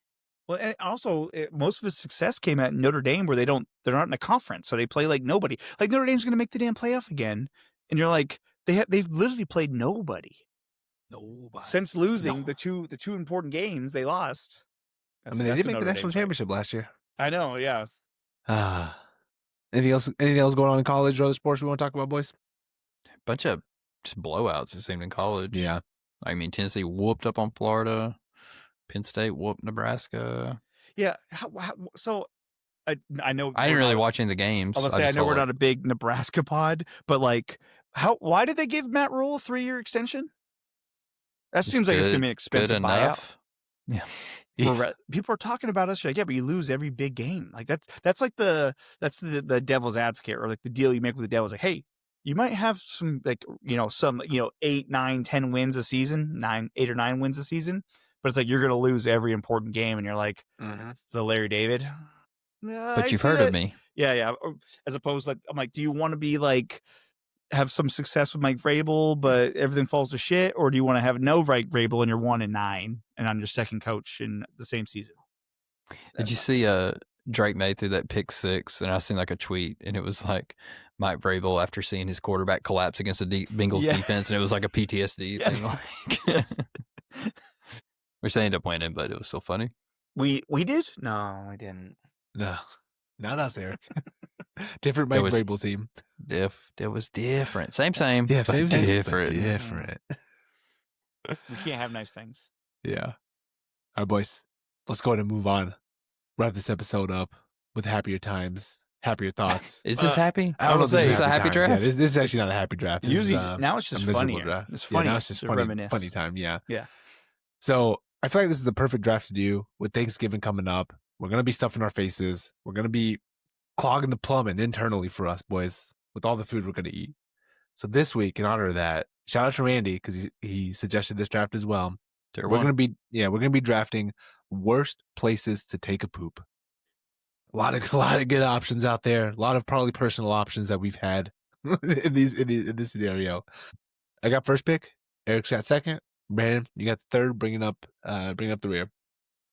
Well, and also most of his success came at Notre Dame, where they're not in a conference, so they play like nobody. Like Notre Dame's going to make the damn playoff again, and you're like, they've literally played nobody since losing the two important games they lost. I mean, they did make the national championship last year. I know, yeah. Anything else going on in college or other sports we want to talk about, boys? Bunch of just blowouts, it seemed, in college. Yeah. I mean, Tennessee whooped up on Florida. Penn State whooped Nebraska. Yeah. So I know I didn't really watch any of the games. I was say I know we're not a big Nebraska pod, but like, why did they give Matt Rule a 3-year extension? That seems like it's going to be an expensive good buyout. enough. Yeah. People are talking about us like, yeah, but you lose every big game. Like that's like the devil's advocate, or like the deal you make with the devil is like, hey, you might have some 8, 9, 10 wins a season, 8 or 9 wins a season, but it's like you're going to lose every important game, and you're like, the Larry David. But you've heard of me. Yeah. As opposed to, like, I'm like, do you want to be like have some success with Mike Vrabel, but everything falls to shit, or do you want to have no Mike Vrabel and you're 1-9 and I'm your second coach in the same season? Did you see Drake May threw that pick 6, and I seen like a tweet, and it was like Mike Vrabel after seeing his quarterback collapse against the Bengals defense, and it was like a PTSD thing. Like, which they ended up winning, but it was still funny. We did? No, I didn't. No, not us, Eric. Different Mike Vrabel team. It was different. Same. Yeah, but same, different. but different. We can't have nice things. Yeah. All right, boys. Let's go ahead and move on. Wrap this episode up with happier times, happier thoughts. Is this happy? I don't know if Is this this a happy times. draft? Yeah, this is actually not a happy draft. This Usually is, now it's just a miserable funnier. draft. It's Yeah, funny. now it's just to funny, reminisce. funny time. Yeah. Yeah. So I feel like this is the perfect draft to do with Thanksgiving coming up. We're going to be stuffing our faces. We're going to be clogging the plumbing internally for us, boys, with all the food we're going to eat. So this week, in honor of that, shout out to Randy because he suggested this draft as well. We're going to be drafting worst places to take a poop. A lot of good options out there. A lot of probably personal options that we've had in this scenario. I got first pick. Eric's got second. Brandon, you got the third. Bring up the rear.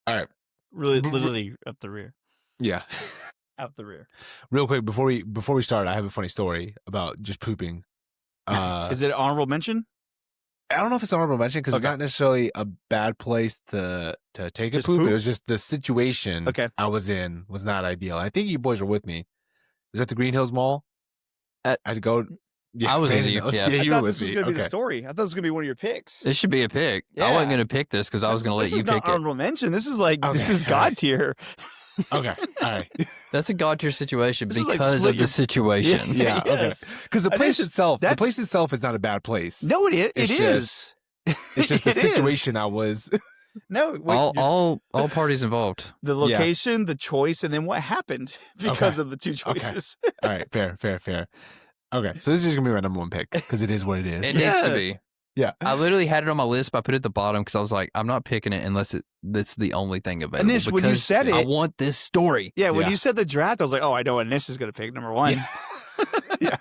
All right. Really, literally up the rear. Yeah. Out the rear. Real quick before we start, I have a funny story about just pooping. Is it honorable mention? I don't know if it's honorable mention because it's Okay. not necessarily a bad place to take Just a poop. poop? It was just the situation Okay. I was in was not ideal. I think you boys were with me. Was at the Green Hills Mall. I had to go. Yeah, I was with Brandon you, knows. yeah. Yeah, I you were thought with this was me. going to be the Okay. story. I thought it was going to be one of your picks. This should be a pick. I Yeah. wasn't going to pick this because I was going to let you This is pick not it. honorable mention. This is like, this Okay, is all God right. tier. Okay. All right. That's a god tier situation This is like because split of your- the situation. Yeah. Yes. Okay. Because the I place think itself, that's- is not a bad place. No, it is. It's It is. It's just the It is. situation I was. No, wait, all parties involved. the location, the choice, and then what happened because of the two choices. All right. Fair. Okay. So this is just gonna be my number one pick because it is what it is. It needs to Yeah. be. Yeah. I literally had it on my list, but I put it at the bottom because I was like, I'm not picking it unless that's the only thing available. Anish, when you because said I it- want this story. Yeah, when Yeah. you said the draft, I was like, oh, I know what Nish is going to pick number one. Yeah.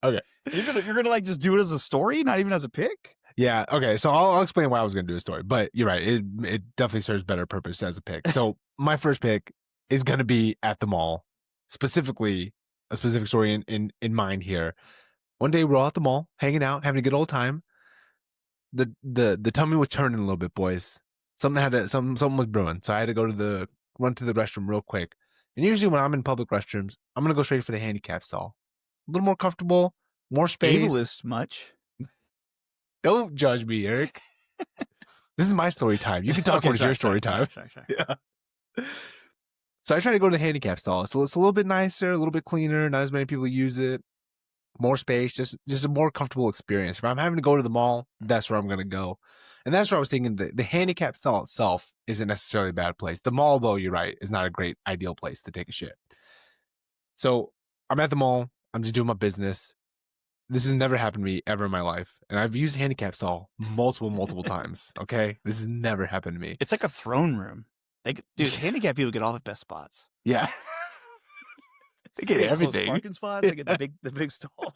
Okay. You're gonna like just do it as a story, not even as a pick. Yeah. Okay. So I'll explain why I was going to do a story, but you're right. It definitely serves better purpose as a pick. So my first pick is going to be at the mall, specifically a specific story in mind here. One day we're all at the mall, hanging out, having a good old time. The tummy was turning a little bit, boys. Something was brewing, so I had to run to the restroom real quick. And usually when I'm in public restrooms, I'm gonna go straight for the handicap stall. A little more comfortable, more space. Ableist much. Don't judge me, Eric. This is my story time. You can talk when it's your story time. Sorry. Yeah. So I try to go to the handicap stall. So it's a little bit nicer, a little bit cleaner. Not as many people use it. More space, just a more comfortable experience. If I'm having to go to the mall, that's where I'm going to go. And that's where I was thinking the handicap stall itself isn't necessarily a bad place. The mall, though, you're right, is not a great, ideal place to take a shit. So I'm at the mall. I'm just doing my business. This has never happened to me ever in my life. And I've used handicap stall multiple times. Okay? This has never happened to me. It's like a throne room. Dude, handicapped people get all the best spots. Yeah. They get Close everything. parking spots. They get the big stalls.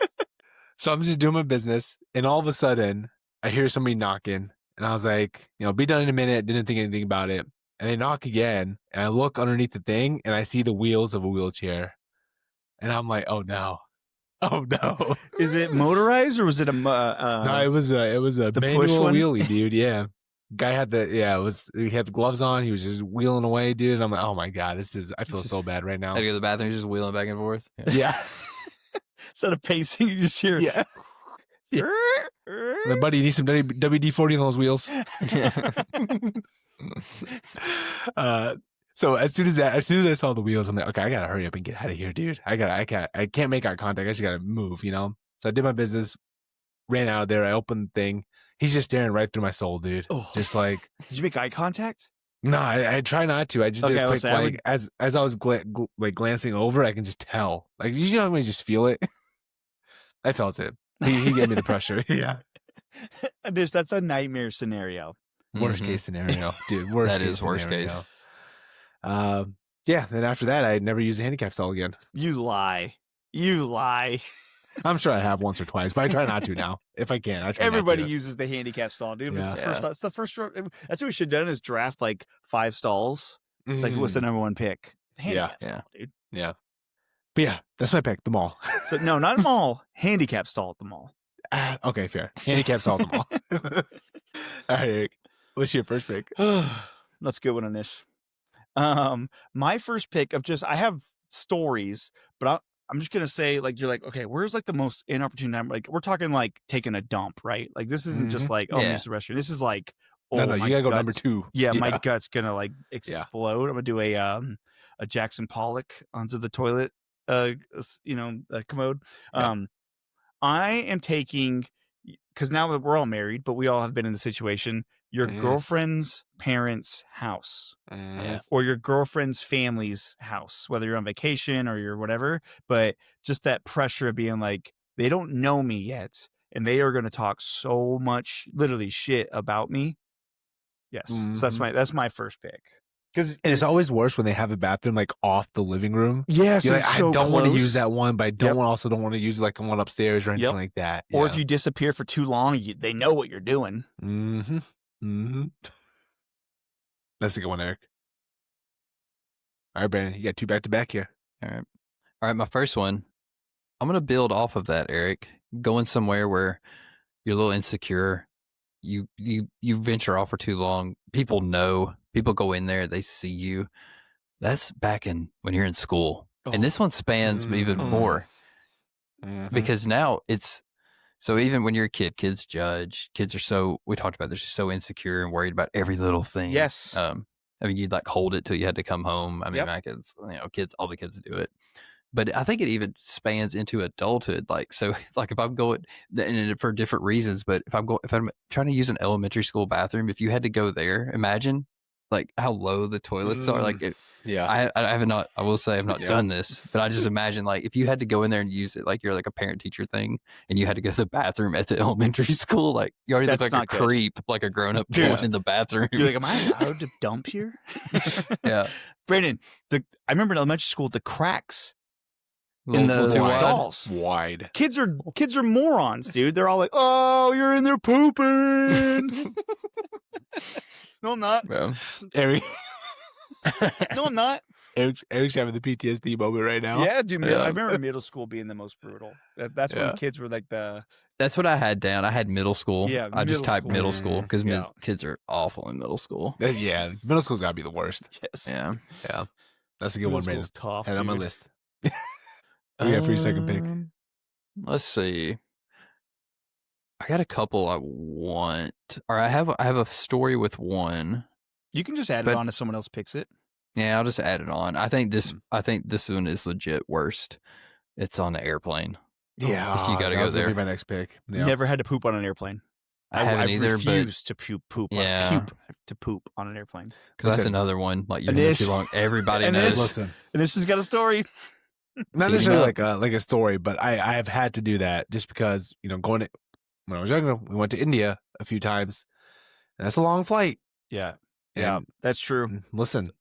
So I'm just doing my business, and all of a sudden, I hear somebody knocking, and I was like, be done in a minute. Didn't think anything about it, and they knock again, and I look underneath the thing, and I see the wheels of a wheelchair, and I'm like, oh no. Is it motorized or was it a? No, it was a the push manual one? wheelie, dude. Yeah, guy had he had the gloves on. He was just wheeling away, dude. And I'm like, oh my god, I feel so bad right now. I had to go to the bathroom, just wheeling back and forth. Yeah, Instead of pacing, you just hear. yeah. My buddy, you need some WD-40 on those wheels. So as soon as I saw the wheels, I'm like, okay, I gotta hurry up and get out of here, dude. I can't make eye contact. I just gotta move, So I did my business, ran out of there. I opened the thing. He's just staring right through my soul, dude. Oh. Just like, Did you make eye contact? no, I try not to. I just Okay, did I a was quick, saying, I like, as I was glancing over, I can just tell. Like, you know when you just feel it? I felt it. He gave me the pressure. Yeah. That's a nightmare scenario. Worst Mhm. case scenario, dude. Worst That case is worst scenario. case. Yeah. Then after that, I never used a handicap stall again. You lie. I'm sure I have once or twice, but I try not to now. If I can, I try. Everybody not to. uses the handicap stall, dude. Yeah. It's the first. That's what we should have done is draft like 5 stalls. It's like, what's the number one pick? Handicap Yeah. stall, dude. Yeah. But yeah, that's my pick. The mall. So no, not mall. Handicap stall at the mall. Okay, fair. Handicap stall at the mall. All right, Eric. What's your first pick? That's a good one, Anish. My first pick I have stories, but I'm just gonna say, like, you're like, okay, where's like the most inopportune time? Like, we're talking like taking a dump, right? Like, this isn't just like, oh, Yeah. use the restroom. This is like, oh, No, my you gotta go guts- number 2. Yeah, my gut's gonna like Yeah. explode. I'm gonna do a Jackson Pollock onto the toilet, commode. Yeah. I am taking, because now that we're all married, but we all have been in the situation. your girlfriend's parents' house. Yeah. Or your girlfriend's family's house, whether you're on vacation or you're whatever. But just that pressure of being like, they don't know me yet, and they are going to talk so much, literally shit about me. Yes, so that's my first pick. And it's always worse when they have a bathroom like off the living room. Yes, You're like, it's I so don't want to use close. that one, but I also don't want to use like one upstairs or anything like that. Or if you disappear for too long, they know what you're doing. That's a good one, Eric. All right, Brandon, you got 2 back to back here. All right. My first one, I'm going to build off of that, Eric. Going somewhere where you're a little insecure. You venture off for too long. People know. People go in there. They see you. That's back in when you're in school. And this one spans even more. Because now it's, so even when you're a kid, kids judge. Kids are so, we talked about this, just so insecure and worried about every little thing. Yes. I mean, you'd like hold it till you had to come home. I mean, my kids, kids, all the kids do it. But I think it even spans into adulthood. Like, so like if I'm going, and for different reasons, but if I'm trying to use an elementary school bathroom, if you had to go there, imagine like how low the toilets are. Like, I have not, I will say I've not done this, but I just imagine like if you had to go in there and use it, like you're like a parent teacher thing and you had to go to the bathroom at the elementary school, like you already look like a creep, like a grown up going in the bathroom. You're like, am I allowed to dump here? Yeah. Brandon, I remember in elementary school, the cracks in the stalls. Wide. Kids are morons, dude. They're all like, oh, you're in there pooping. No, I'm not. Bro. Eric. No, I'm not. Eric's having the PTSD moment right now. Yeah, dude. I remember middle school being the most brutal. That's when kids were like the... That's what I had down. I had middle school. Yeah, I just typed middle school because Yeah. kids are awful in middle school. Middle school's got to be the worst. Yes. Yeah. That's a good Middle one, Brandon. school's tough, And on my dude. list. We got for your second pick. Let's see. I got a couple I want, or I have a story with one. You can just add it on if someone else picks it. Yeah, I'll just add it on. I think this one is legit worst. It's on the airplane. Yeah, if you got to go there. Be my next pick. Yeah. Never had to poop on an airplane. I haven't either, refused to poop. Yeah. To poop on an airplane. Because that's another one. Like you've been too long. Everybody knows. Listen, and this has got a story. Not necessarily like a story, but I have had to do that just because when I was younger, we went to India a few times, and that's a long flight. Yeah, And that's true. Listen,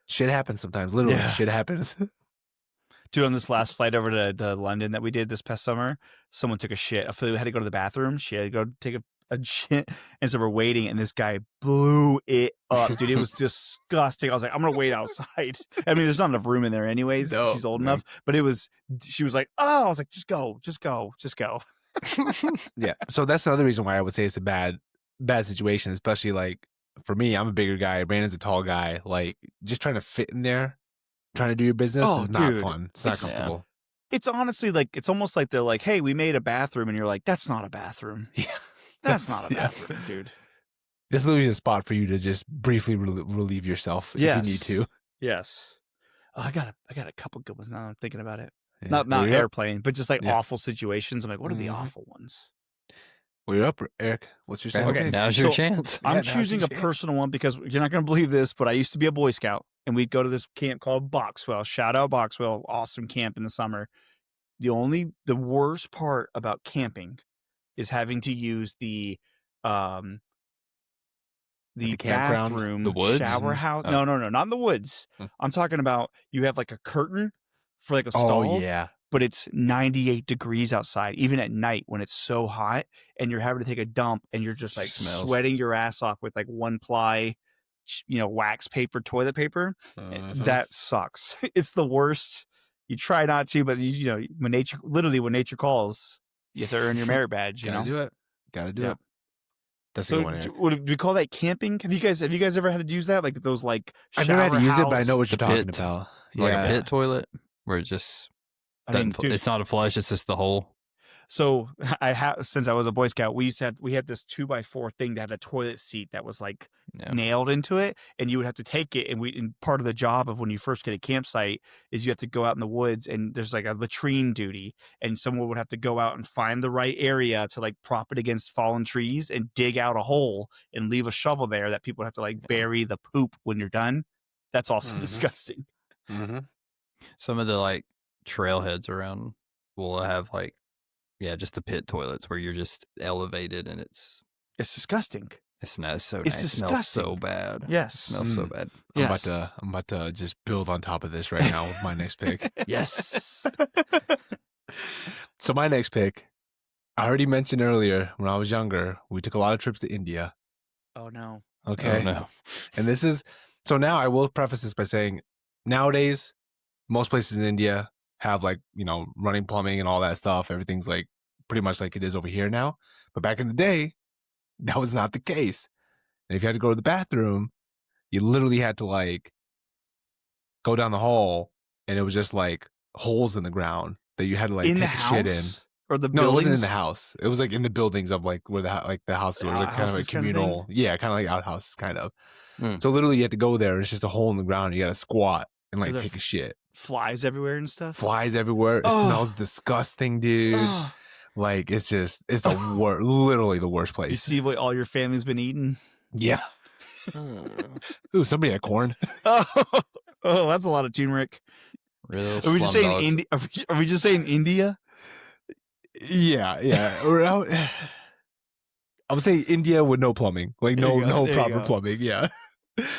shit happens sometimes. Literally, shit happens. Dude, on this last flight over to London that we did this past summer, someone took a shit. I feel we had to go to the bathroom. She had to go take a shit, and so we're waiting, and this guy blew it up, dude. It was disgusting. I was like, I'm gonna wait outside. I mean, there's not enough room in there anyways. No, she's old enough, but she was like, oh, I was like, just go. Yeah. So that's another reason why I would say it's a bad situation, especially like for me, I'm a bigger guy. Brandon's a tall guy. Like just trying to fit in there, trying to do your business is not fun. It's not comfortable. It's honestly like, it's almost like they're like, hey, we made a bathroom, and you're like, that's not a bathroom. Yeah. That's not a bathroom, dude. This is literally a spot for you to just briefly relieve yourself if you need to. Yes. Oh, I got a couple good ones now that I'm thinking about it. Yeah. Not airplane, but just like awful situations. I'm like, what are the awful ones? Well, you're up, Eric. What's your second? Okay, now's your chance. I'm choosing a personal one because you're not going to believe this, but I used to be a Boy Scout, and we'd go to this camp called Boxwell. Shout out Boxwell. Awesome camp in the summer. The worst part about camping is having to use the bathroom, the woods, shower house. No, not in the woods. I'm talking about you have like a curtain for like a stall. Oh yeah, but it's 98 degrees outside, even at night when it's so hot, and you're having to take a dump, and you're just like sweating your ass off with like 1-ply, wax paper, toilet paper. That sucks. It's the worst. You try not to, but when nature calls, you have to earn your merit badge. Gotta do it. That's a so good one, Eric. Would we call that camping? Have you guys ever had to use that? Like those like I've never had to use it, but I house? know what you're talking pit. about. Like a pit toilet where it just I mean, dude, it's not a flush, it's just the hole. So I have since I was a Boy Scout, we had this 2x4 thing that had a toilet seat that was like Yeah. nailed into it, and you would have to take it. And part of the job of when you first get a campsite is you have to go out in the woods, and there's like a latrine duty, and someone would have to go out and find the right area to like prop it against fallen trees and dig out a hole and leave a shovel there that people have to like bury the poop when you're done. That's also disgusting. Mm-hmm. Some of the like trailheads around will have like, just the pit toilets where you're just elevated and it's disgusting. so nice. It's It smells so disgusting. bad. Yes. It smells so bad. Yes. I'm about to just build on top of this right now with my next pick. Yes. So my next pick, I already mentioned earlier when I was younger, we took a lot of trips to India. Oh no. Okay. Oh no. And this is, so now I will preface this by saying nowadays, most places in India have like, running plumbing and all that stuff. Everything's like pretty much like it is over here now. But back in the day, that was not the case. And if you had to go to the bathroom, you literally had to like go down the hall and it was just like holes in the ground that you had to like In the take a shit in. house or the No, it wasn't in buildings? the house. It was like in the buildings of like where the houses were. It was like kind of like Outhouses kind of thing? communal. Yeah, kind of like outhouses, kind of. Mm. So literally you had to go there and it's just a hole in the ground. And you got to squat and like Are there take a shit. Flies everywhere and stuff. Flies everywhere. It Oh. smells disgusting, dude. Oh. Like it's the worst, literally the worst place. You see what all your family's been eating? Yeah. Ooh, somebody had corn. Oh, that's a lot of turmeric. Real Are we just saying slumdogs. India? Are we just saying India? Yeah. Or I would say India with no plumbing, like There you go, no there you proper go. plumbing. Yeah, because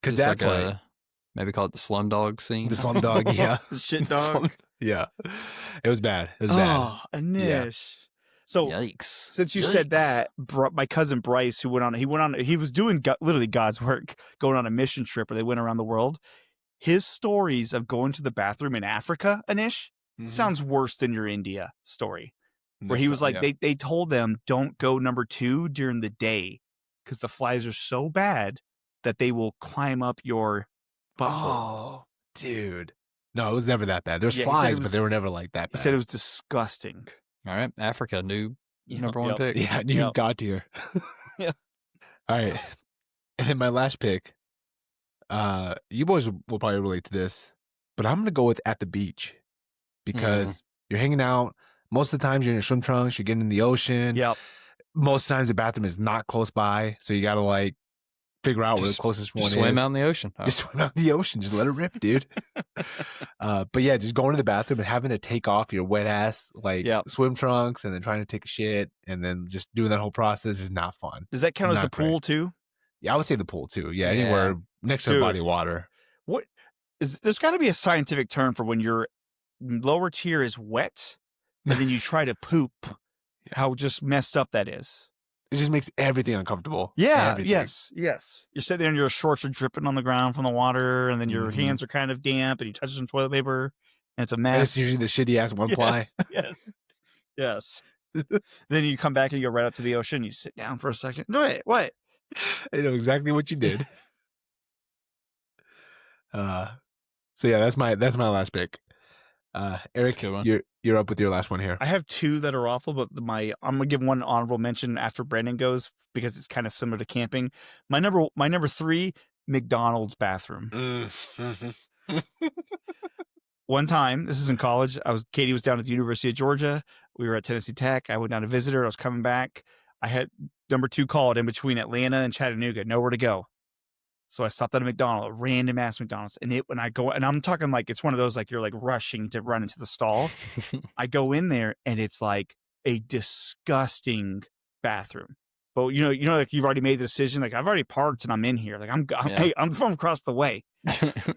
It's that's like like maybe call it the slumdog scene. the slumdog. Yeah, The shit dog. Yeah, it was bad. It was bad. Oh, Anish. So Yikes. since you said that, my cousin Bryce, he was doing literally God's work, going on a mission trip where they went around the world. His stories of going to the bathroom in Africa, Anish, sounds worse than your India story. Where he was like, they told them don't go number 2 during the day because the flies are so bad that they will climb up your butthole. Oh, dude. No, it was never that bad. There's Yeah, he said it flies, was- but they were never like that He bad. said it was disgusting. All right. Africa, new number one Yep. pick. Yeah, you Yep. got here. Yeah. All right. And then my last pick, you boys will probably relate to this, but I'm going to go with at the beach because you're hanging out. Most of the times you're in your swim trunks, you're getting in the ocean. Yep. Most times the bathroom is not close by, so you got to like figure out where the Just- closest one Just is. swim out in the ocean. Oh. Just swim out in the ocean. Just let it rip, dude. But yeah, just going to the bathroom and having to take off your wet ass like Yep. swim trunks and then trying to take a shit and then just doing that whole process is not fun. Does that count as the Not great. pool too? Yeah, I would say the pool too. Yeah, Yeah. anywhere next to a Dude. body of water. What is there's got to be a scientific term for when your lower tier is wet and then you try to poop. How just messed up that is. It just makes everything uncomfortable. Yeah. Everything. Yes. You're sitting there and your shorts are dripping on the ground from the water, and then your Mhm. hands are kind of damp, and you touch some toilet paper, and it's a And mess. it's usually the shitty ass one ply. Yes. Then you come back and you go right up to the ocean. You sit down for a second. Wait, what? I know exactly what you did. So yeah, that's my last pick. Eric, Good one. you're up with your last one here. I have 2 that are awful, but I'm gonna give one honorable mention after Brandon goes because it's kind of similar to camping. My number 3, McDonald's bathroom. One time, this is in college, Katie was down at the University of Georgia. We were at Tennessee Tech. I went down to visit her. I was coming back. I had number 2 called in between Atlanta and Chattanooga, nowhere to go. So I stopped at a McDonald's, a random ass McDonald's. And when I go, and I'm talking like it's one of those like you're like rushing to run into the stall. I go in there and it's like a disgusting bathroom. But like you've already made the decision. Like I've already parked and I'm in here. Like hey, I'm from across the way.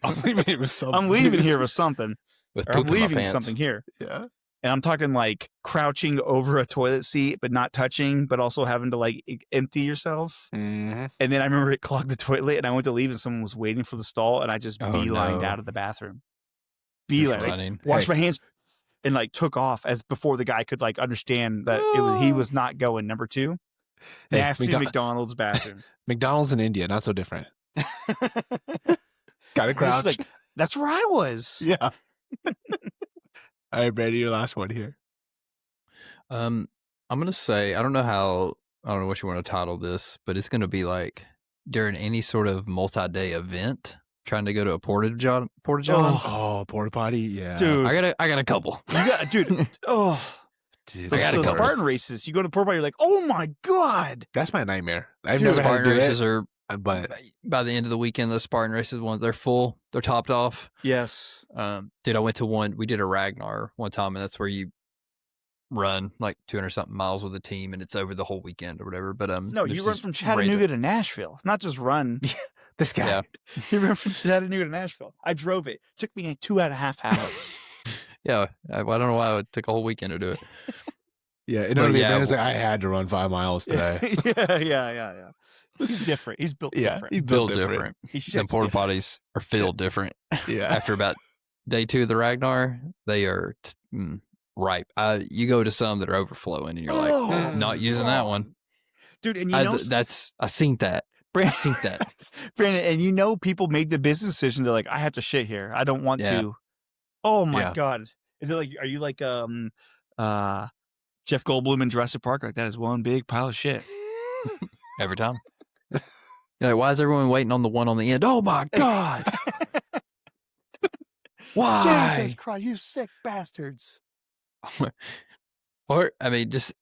I'm leaving it with something. I'm leaving here with something. With Or I'm poop in my leaving pants. something here. Yeah. And I'm talking like crouching over a toilet seat, but not touching, but also having to like empty yourself. Mm-hmm. And then I remember it clogged the toilet and I went to leave and someone was waiting for the stall and I just Oh, beelined no. out of the bathroom. Just Beeline. Like, running. washed my hands and like took off as before the guy could like understand that he was not going. Number 2. Hey, Nasty McDonald's bathroom. McDonald's in India, not so different. Got to It's crouch. like, that's where I was. Yeah. All right, Brady, your last one here. I'm gonna say I don't know what you want to title this, but it's gonna be like during any sort of multi-day event, trying to go to a Porta John. Oh, porta potty. Yeah. Dude, I got a couple. you got, dude. Oh, Dude, I got a those couple. Spartan races. You go to the Porta Potty, you're like, oh my god. that's my nightmare. I've Dude, never had to Spartan do races it, are but by the end of the weekend. Those Spartan races, they're full, they're topped off. Yes. Dude, I went to one. We did a Ragnar one time, and that's where you run like 200 something miles with a team, and it's over the whole weekend or whatever. But No, there's you run this from Chattanooga to Nashville, not just run. this guy. Yeah. You run from Chattanooga to Nashville. I drove it. Took me 2.5 hours. Yeah, I don't know why it took a whole weekend to do it. Yeah. In But the yeah, event, it's like I had to run 5 miles today. yeah. He's different. He's built different. he Built built different. He The shits porta different. potties are filled different. Yeah. After about day 2 of the Ragnar, they are ripe. You go to some that are overflowing, and you're like, Oh, not using that one. dude. And you know, I seen that. Brandon, seen that. Brandon, and you know, people made the business decision. They're like, I have to shit here. I don't want Yeah. to. Oh my Yeah. god. Is it like? Are you like Jeff Goldblum in Jurassic Park? Like that is one big pile of shit. Every time. You're like, why is everyone waiting on the one on the end? Oh my god! Why? Jesus Christ, you sick bastards. Or I mean, just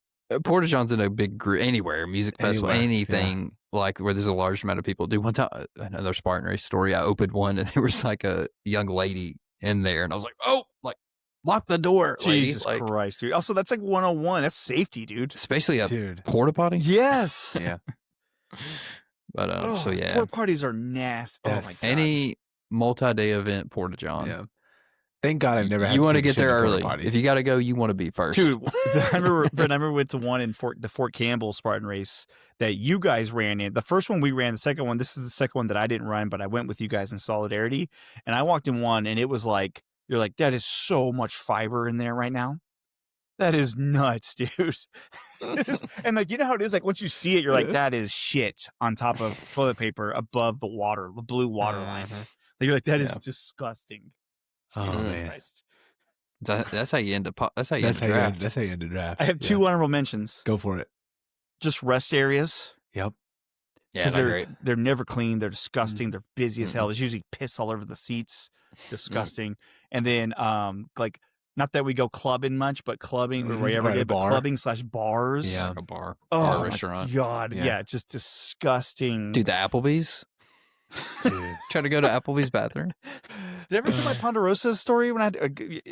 Porta John's in a big group anywhere, music festival, Anywhere, yeah. anything like where there's a large amount of people. Dude, one time, another Spartan race story. I opened one and there was like a young lady in there, and I was like, oh, like lock the door, lady. Jesus Like, Christ, dude. Also, that's like 101. That's safety, dude. especially a Dude. porta potty. Yes. Yeah. But so yeah, Porta parties are nasty. Oh my Yes. god. any multi-day event, Porta John. Yeah. Thank God I've never had You want to take a get shit in there a porta early. potty. If you got to go, you want to be first. Dude, I remember went to one in the Fort Campbell Spartan race that you guys ran in. The first one we ran, the second one, this is the second one that I didn't run, but I went with you guys in solidarity. And I walked in one and it was like, you're like, that is so much fiber in there right now. That is nuts, dude. And like, you know how it is? Like once you see it, you're like, that is shit on top of toilet paper above the water, the blue water line. Like, you're like, that is disgusting. Oh, Jesus man. Christ. That's how you end up. That's how you That's end how the you, draft. that's how you end the draft. I have Yeah. 2 honorable mentions. Go for it. Just rest areas. Yep. Yeah, Because not great. they're never clean. They're disgusting. They're busy as hell. There's usually piss all over the seats. Disgusting. And then, like, not that we go clubbing much, but clubbing or Mhm. wherever Or at I a did, but bar. clubbing / bars. Yeah. Like a bar Oh, or a my restaurant. God. Yeah. Yeah. Just disgusting. Dude, the Applebee's. Dude. Try to go to Applebee's bathroom. Did I ever tell my Ponderosa story when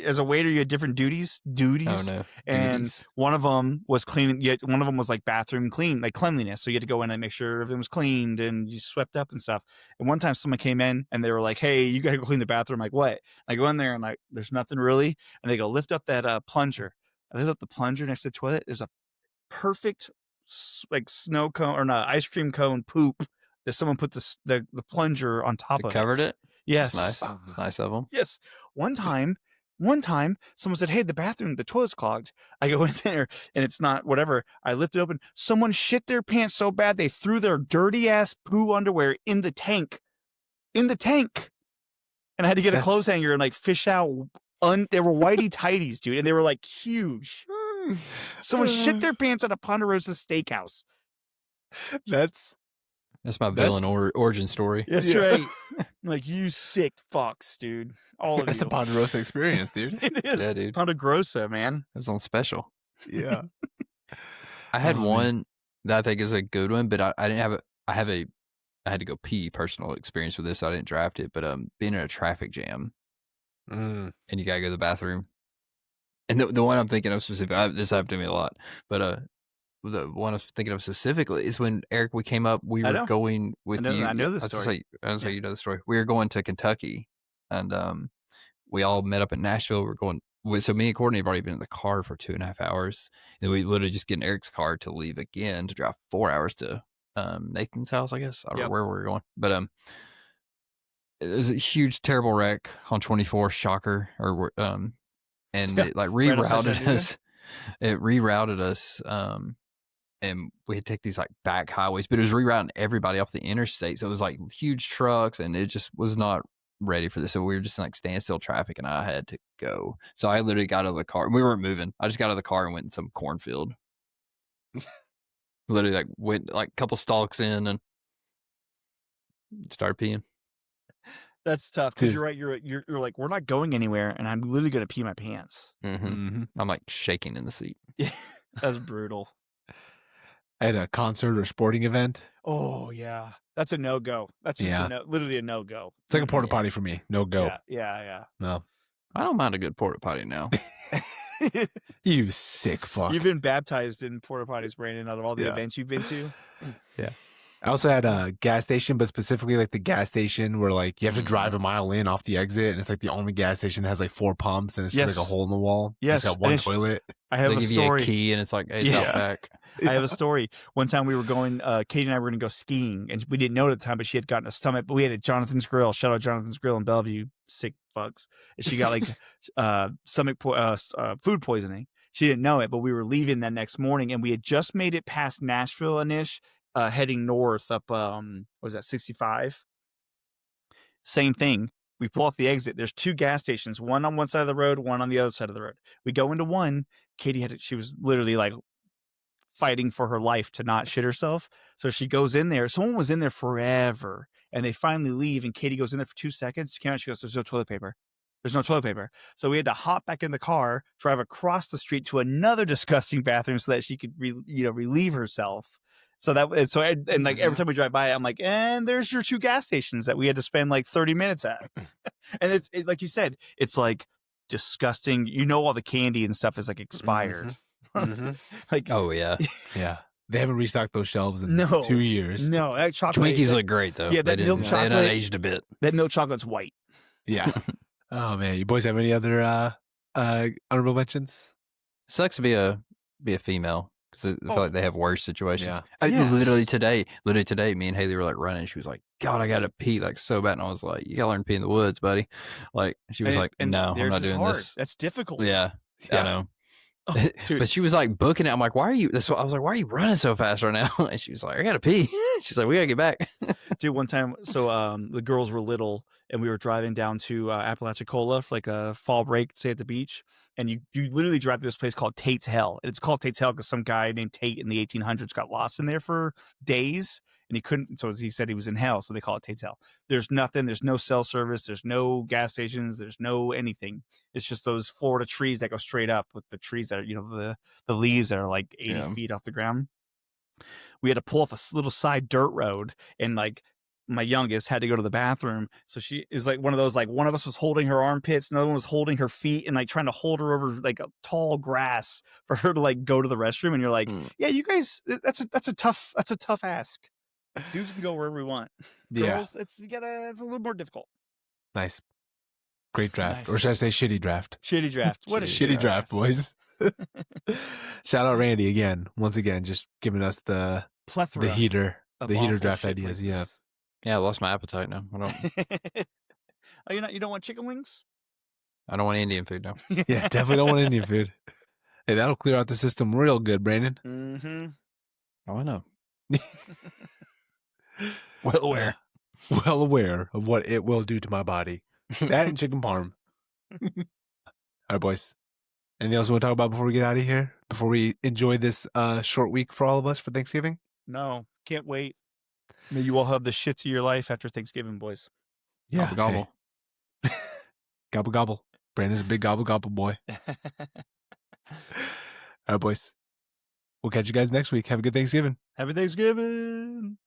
as a waiter, you had different duties? Oh no. And Duties. one of them was cleaning. Yet one of them was like bathroom clean, like cleanliness. So you had to go in and make sure everything was cleaned and you swept up and stuff. And one time someone came in and they were like, "Hey, you got to go clean the bathroom." I'm like, what? I go in there and like, there's nothing really. And they go, lift up that plunger. I lift up the plunger next to the toilet. There's a perfect like snow cone or not ice cream cone poop that someone put the plunger on top They of. covered it. Yes. It's nice. It's nice of them. Yes. One time, someone said, "Hey, the toilet's clogged." I go in there and it's not whatever. I lift it open. Someone shit their pants so bad they threw their dirty ass poo underwear in the tank. And I had to get a clothes hanger and like fish out. They were whitey tighties, dude, and they were like huge. Someone shit their pants at a Ponderosa steakhouse. That's my villain origin story. That's Yeah. right. Like, you sick fucks, dude. All of that's you. the Ponderosa experience, dude. It is. Yeah, dude. Ponderosa, man. It was on special. Yeah. I had Oh, man. one that I think is a good one, but I didn't have it. I had to go pee. Personal experience with this. So I didn't draft it, but being in a traffic jam Mm. and you gotta go to the bathroom. And the one I'm thinking of specifically, this happened to me a lot, but the one I'm thinking of specifically is when Eric, we came up, we I were know. going with you. I know this I was gonna story. say- I was gonna say Yeah. you know the story. We were going to Kentucky, and we all met up in Nashville. We're going. So me and Courtney have already been in the car for 2.5 hours, and we literally just get in Eric's car to leave again to drive 4 hours to Nathan's house. I guess I don't know Yep. where we were going, but it was a huge, terrible wreck on 24. Shocker, and Yeah, it like right outside rerouted Chattanooga? us. It rerouted us, and we had to take these like back highways, but it was rerouting everybody off the interstate. So it was like huge trucks, and it just was not ready for this. So we were just in like standstill traffic, and I had to go. So I literally got out of the car. We weren't moving. I just got out of the car and went in some cornfield. Literally, like went like a couple stalks in and started peeing. That's tough because Dude. you're right. You're like, we're not going anywhere, and I'm literally gonna pee my pants. Mm-hmm. I'm like shaking in the seat. Yeah, that's brutal. At a concert or sporting event, Oh yeah, that's a no go. That's just literally a no go. it's like a porta potty for me. No go. Yeah. No. I don't mind a good porta potty now. You sick fuck. You've been baptized in porta potties, Brandon, out of all the Yeah. events you've been to. Yeah. I also had a gas station, but specifically like the gas station where like you have to drive a mile in off the exit, and it's like the only gas station that has like 4 pumps, and it's just like a hole in the wall. Yes. It's got one toilet. I have They a give you a story. key, and it's like, hey, it's out back. I have a story. One time we were going, Katie and I were going to go skiing, and we didn't know it at the time, but she had gotten a stomach. But we had at Jonathan's Grill. Shout out Jonathan's Grill in Bellevue. Sick fucks. And she got like food poisoning. She didn't know it, but we were leaving that next morning, and we had just made it past Nashville and ish, heading north up. What was that 65? Same thing. We pull off the exit. There's 2 gas stations, one on one side of the road, one on the other side of the road. We go into one. Katie she was literally like fighting for her life to not shit herself. So she goes in there. Someone was in there forever, and they finally leave. And Katie goes in there for 2 seconds. She came out. She goes, "There's no toilet paper. There's no toilet paper." So we had to hop back in the car, drive across the street to another disgusting bathroom so that she could, relieve herself. So and like every time we drive by, I'm like, and there's your 2 gas stations that we had to spend like 30 minutes at. And it's like you said, it's like disgusting. You know, all the candy and stuff is like expired. Like, Oh yeah, Yeah. They haven't restocked those shelves in No. 2 years. no, that chocolate. Twinkies look great though. Yeah, that they milk didn't. They had chocolate- aged a bit. That milk chocolate's white. Yeah. Oh man, you boys have any other honorable mentions? Sucks to be a female because I feel like they have worse situations. Yeah. Yeah. Literally today, me and Haley were like running. She was like, "God, I gotta pee like so bad," and I was like, "You gotta learn to pee in the woods, buddy." Like she was like, And "No, I'm theirs not is doing hard. this." That's difficult. Yeah, Yeah. I know. Oh, dude. But she was like booking it. I'm like, "Why are you?" That's what I was like. "Why are you running so fast right now?" And she was like, "I gotta pee." She's like, "We gotta get back." Dude, one time, so the girls were little, and we were driving down to Apalachicola for like a fall break, stay at the beach, and you literally drive to this place called Tate's Hell, and it's called Tate's Hell because some guy named Tate in the 1800s got lost in there for days, and he couldn't. So he said he was in hell, so they call it Tate's Hell. There's nothing. There's no cell service. There's no gas stations. There's no anything. It's just those Florida trees that go straight up with the trees that are, the leaves that are like 80 feet off the ground. We had to pull off a little side dirt road, and like my youngest had to go to the bathroom. So she is like one of those, like one of us was holding her armpits, another one was holding her feet, and like trying to hold her over like a tall grass for her to like go to the restroom. And you're like, yeah, you guys, that's a tough ask. Dudes can go wherever we want. Girls, it's a little more difficult. Nice. Great draft. Nice. Or should I say shitty draft? Shitty draft. What a Shitty draft, boys. Shout out Randy again. Once again, just giving us the plethora heater of draft awful shit ideas. places. Yeah. Yeah, I lost my appetite now. Oh, you don't want chicken wings? I don't want Indian food now. Yeah, definitely don't want Indian food. Hey, that'll clear out the system real good, Brandon. Mm-hmm. Oh, I know. Well aware. Well aware of what it will do to my body. That and chicken parm. All right, boys. Anything else you want to talk about before we get out of here? Before we enjoy this short week for all of us for Thanksgiving? No, can't wait. May you all have the shits of your life after Thanksgiving, boys. Yeah. Gobble, gobble. Hey. Gobble, gobble. Brandon's a big gobble, gobble boy. All right, boys. We'll catch you guys next week. Have a good Thanksgiving. Happy Thanksgiving.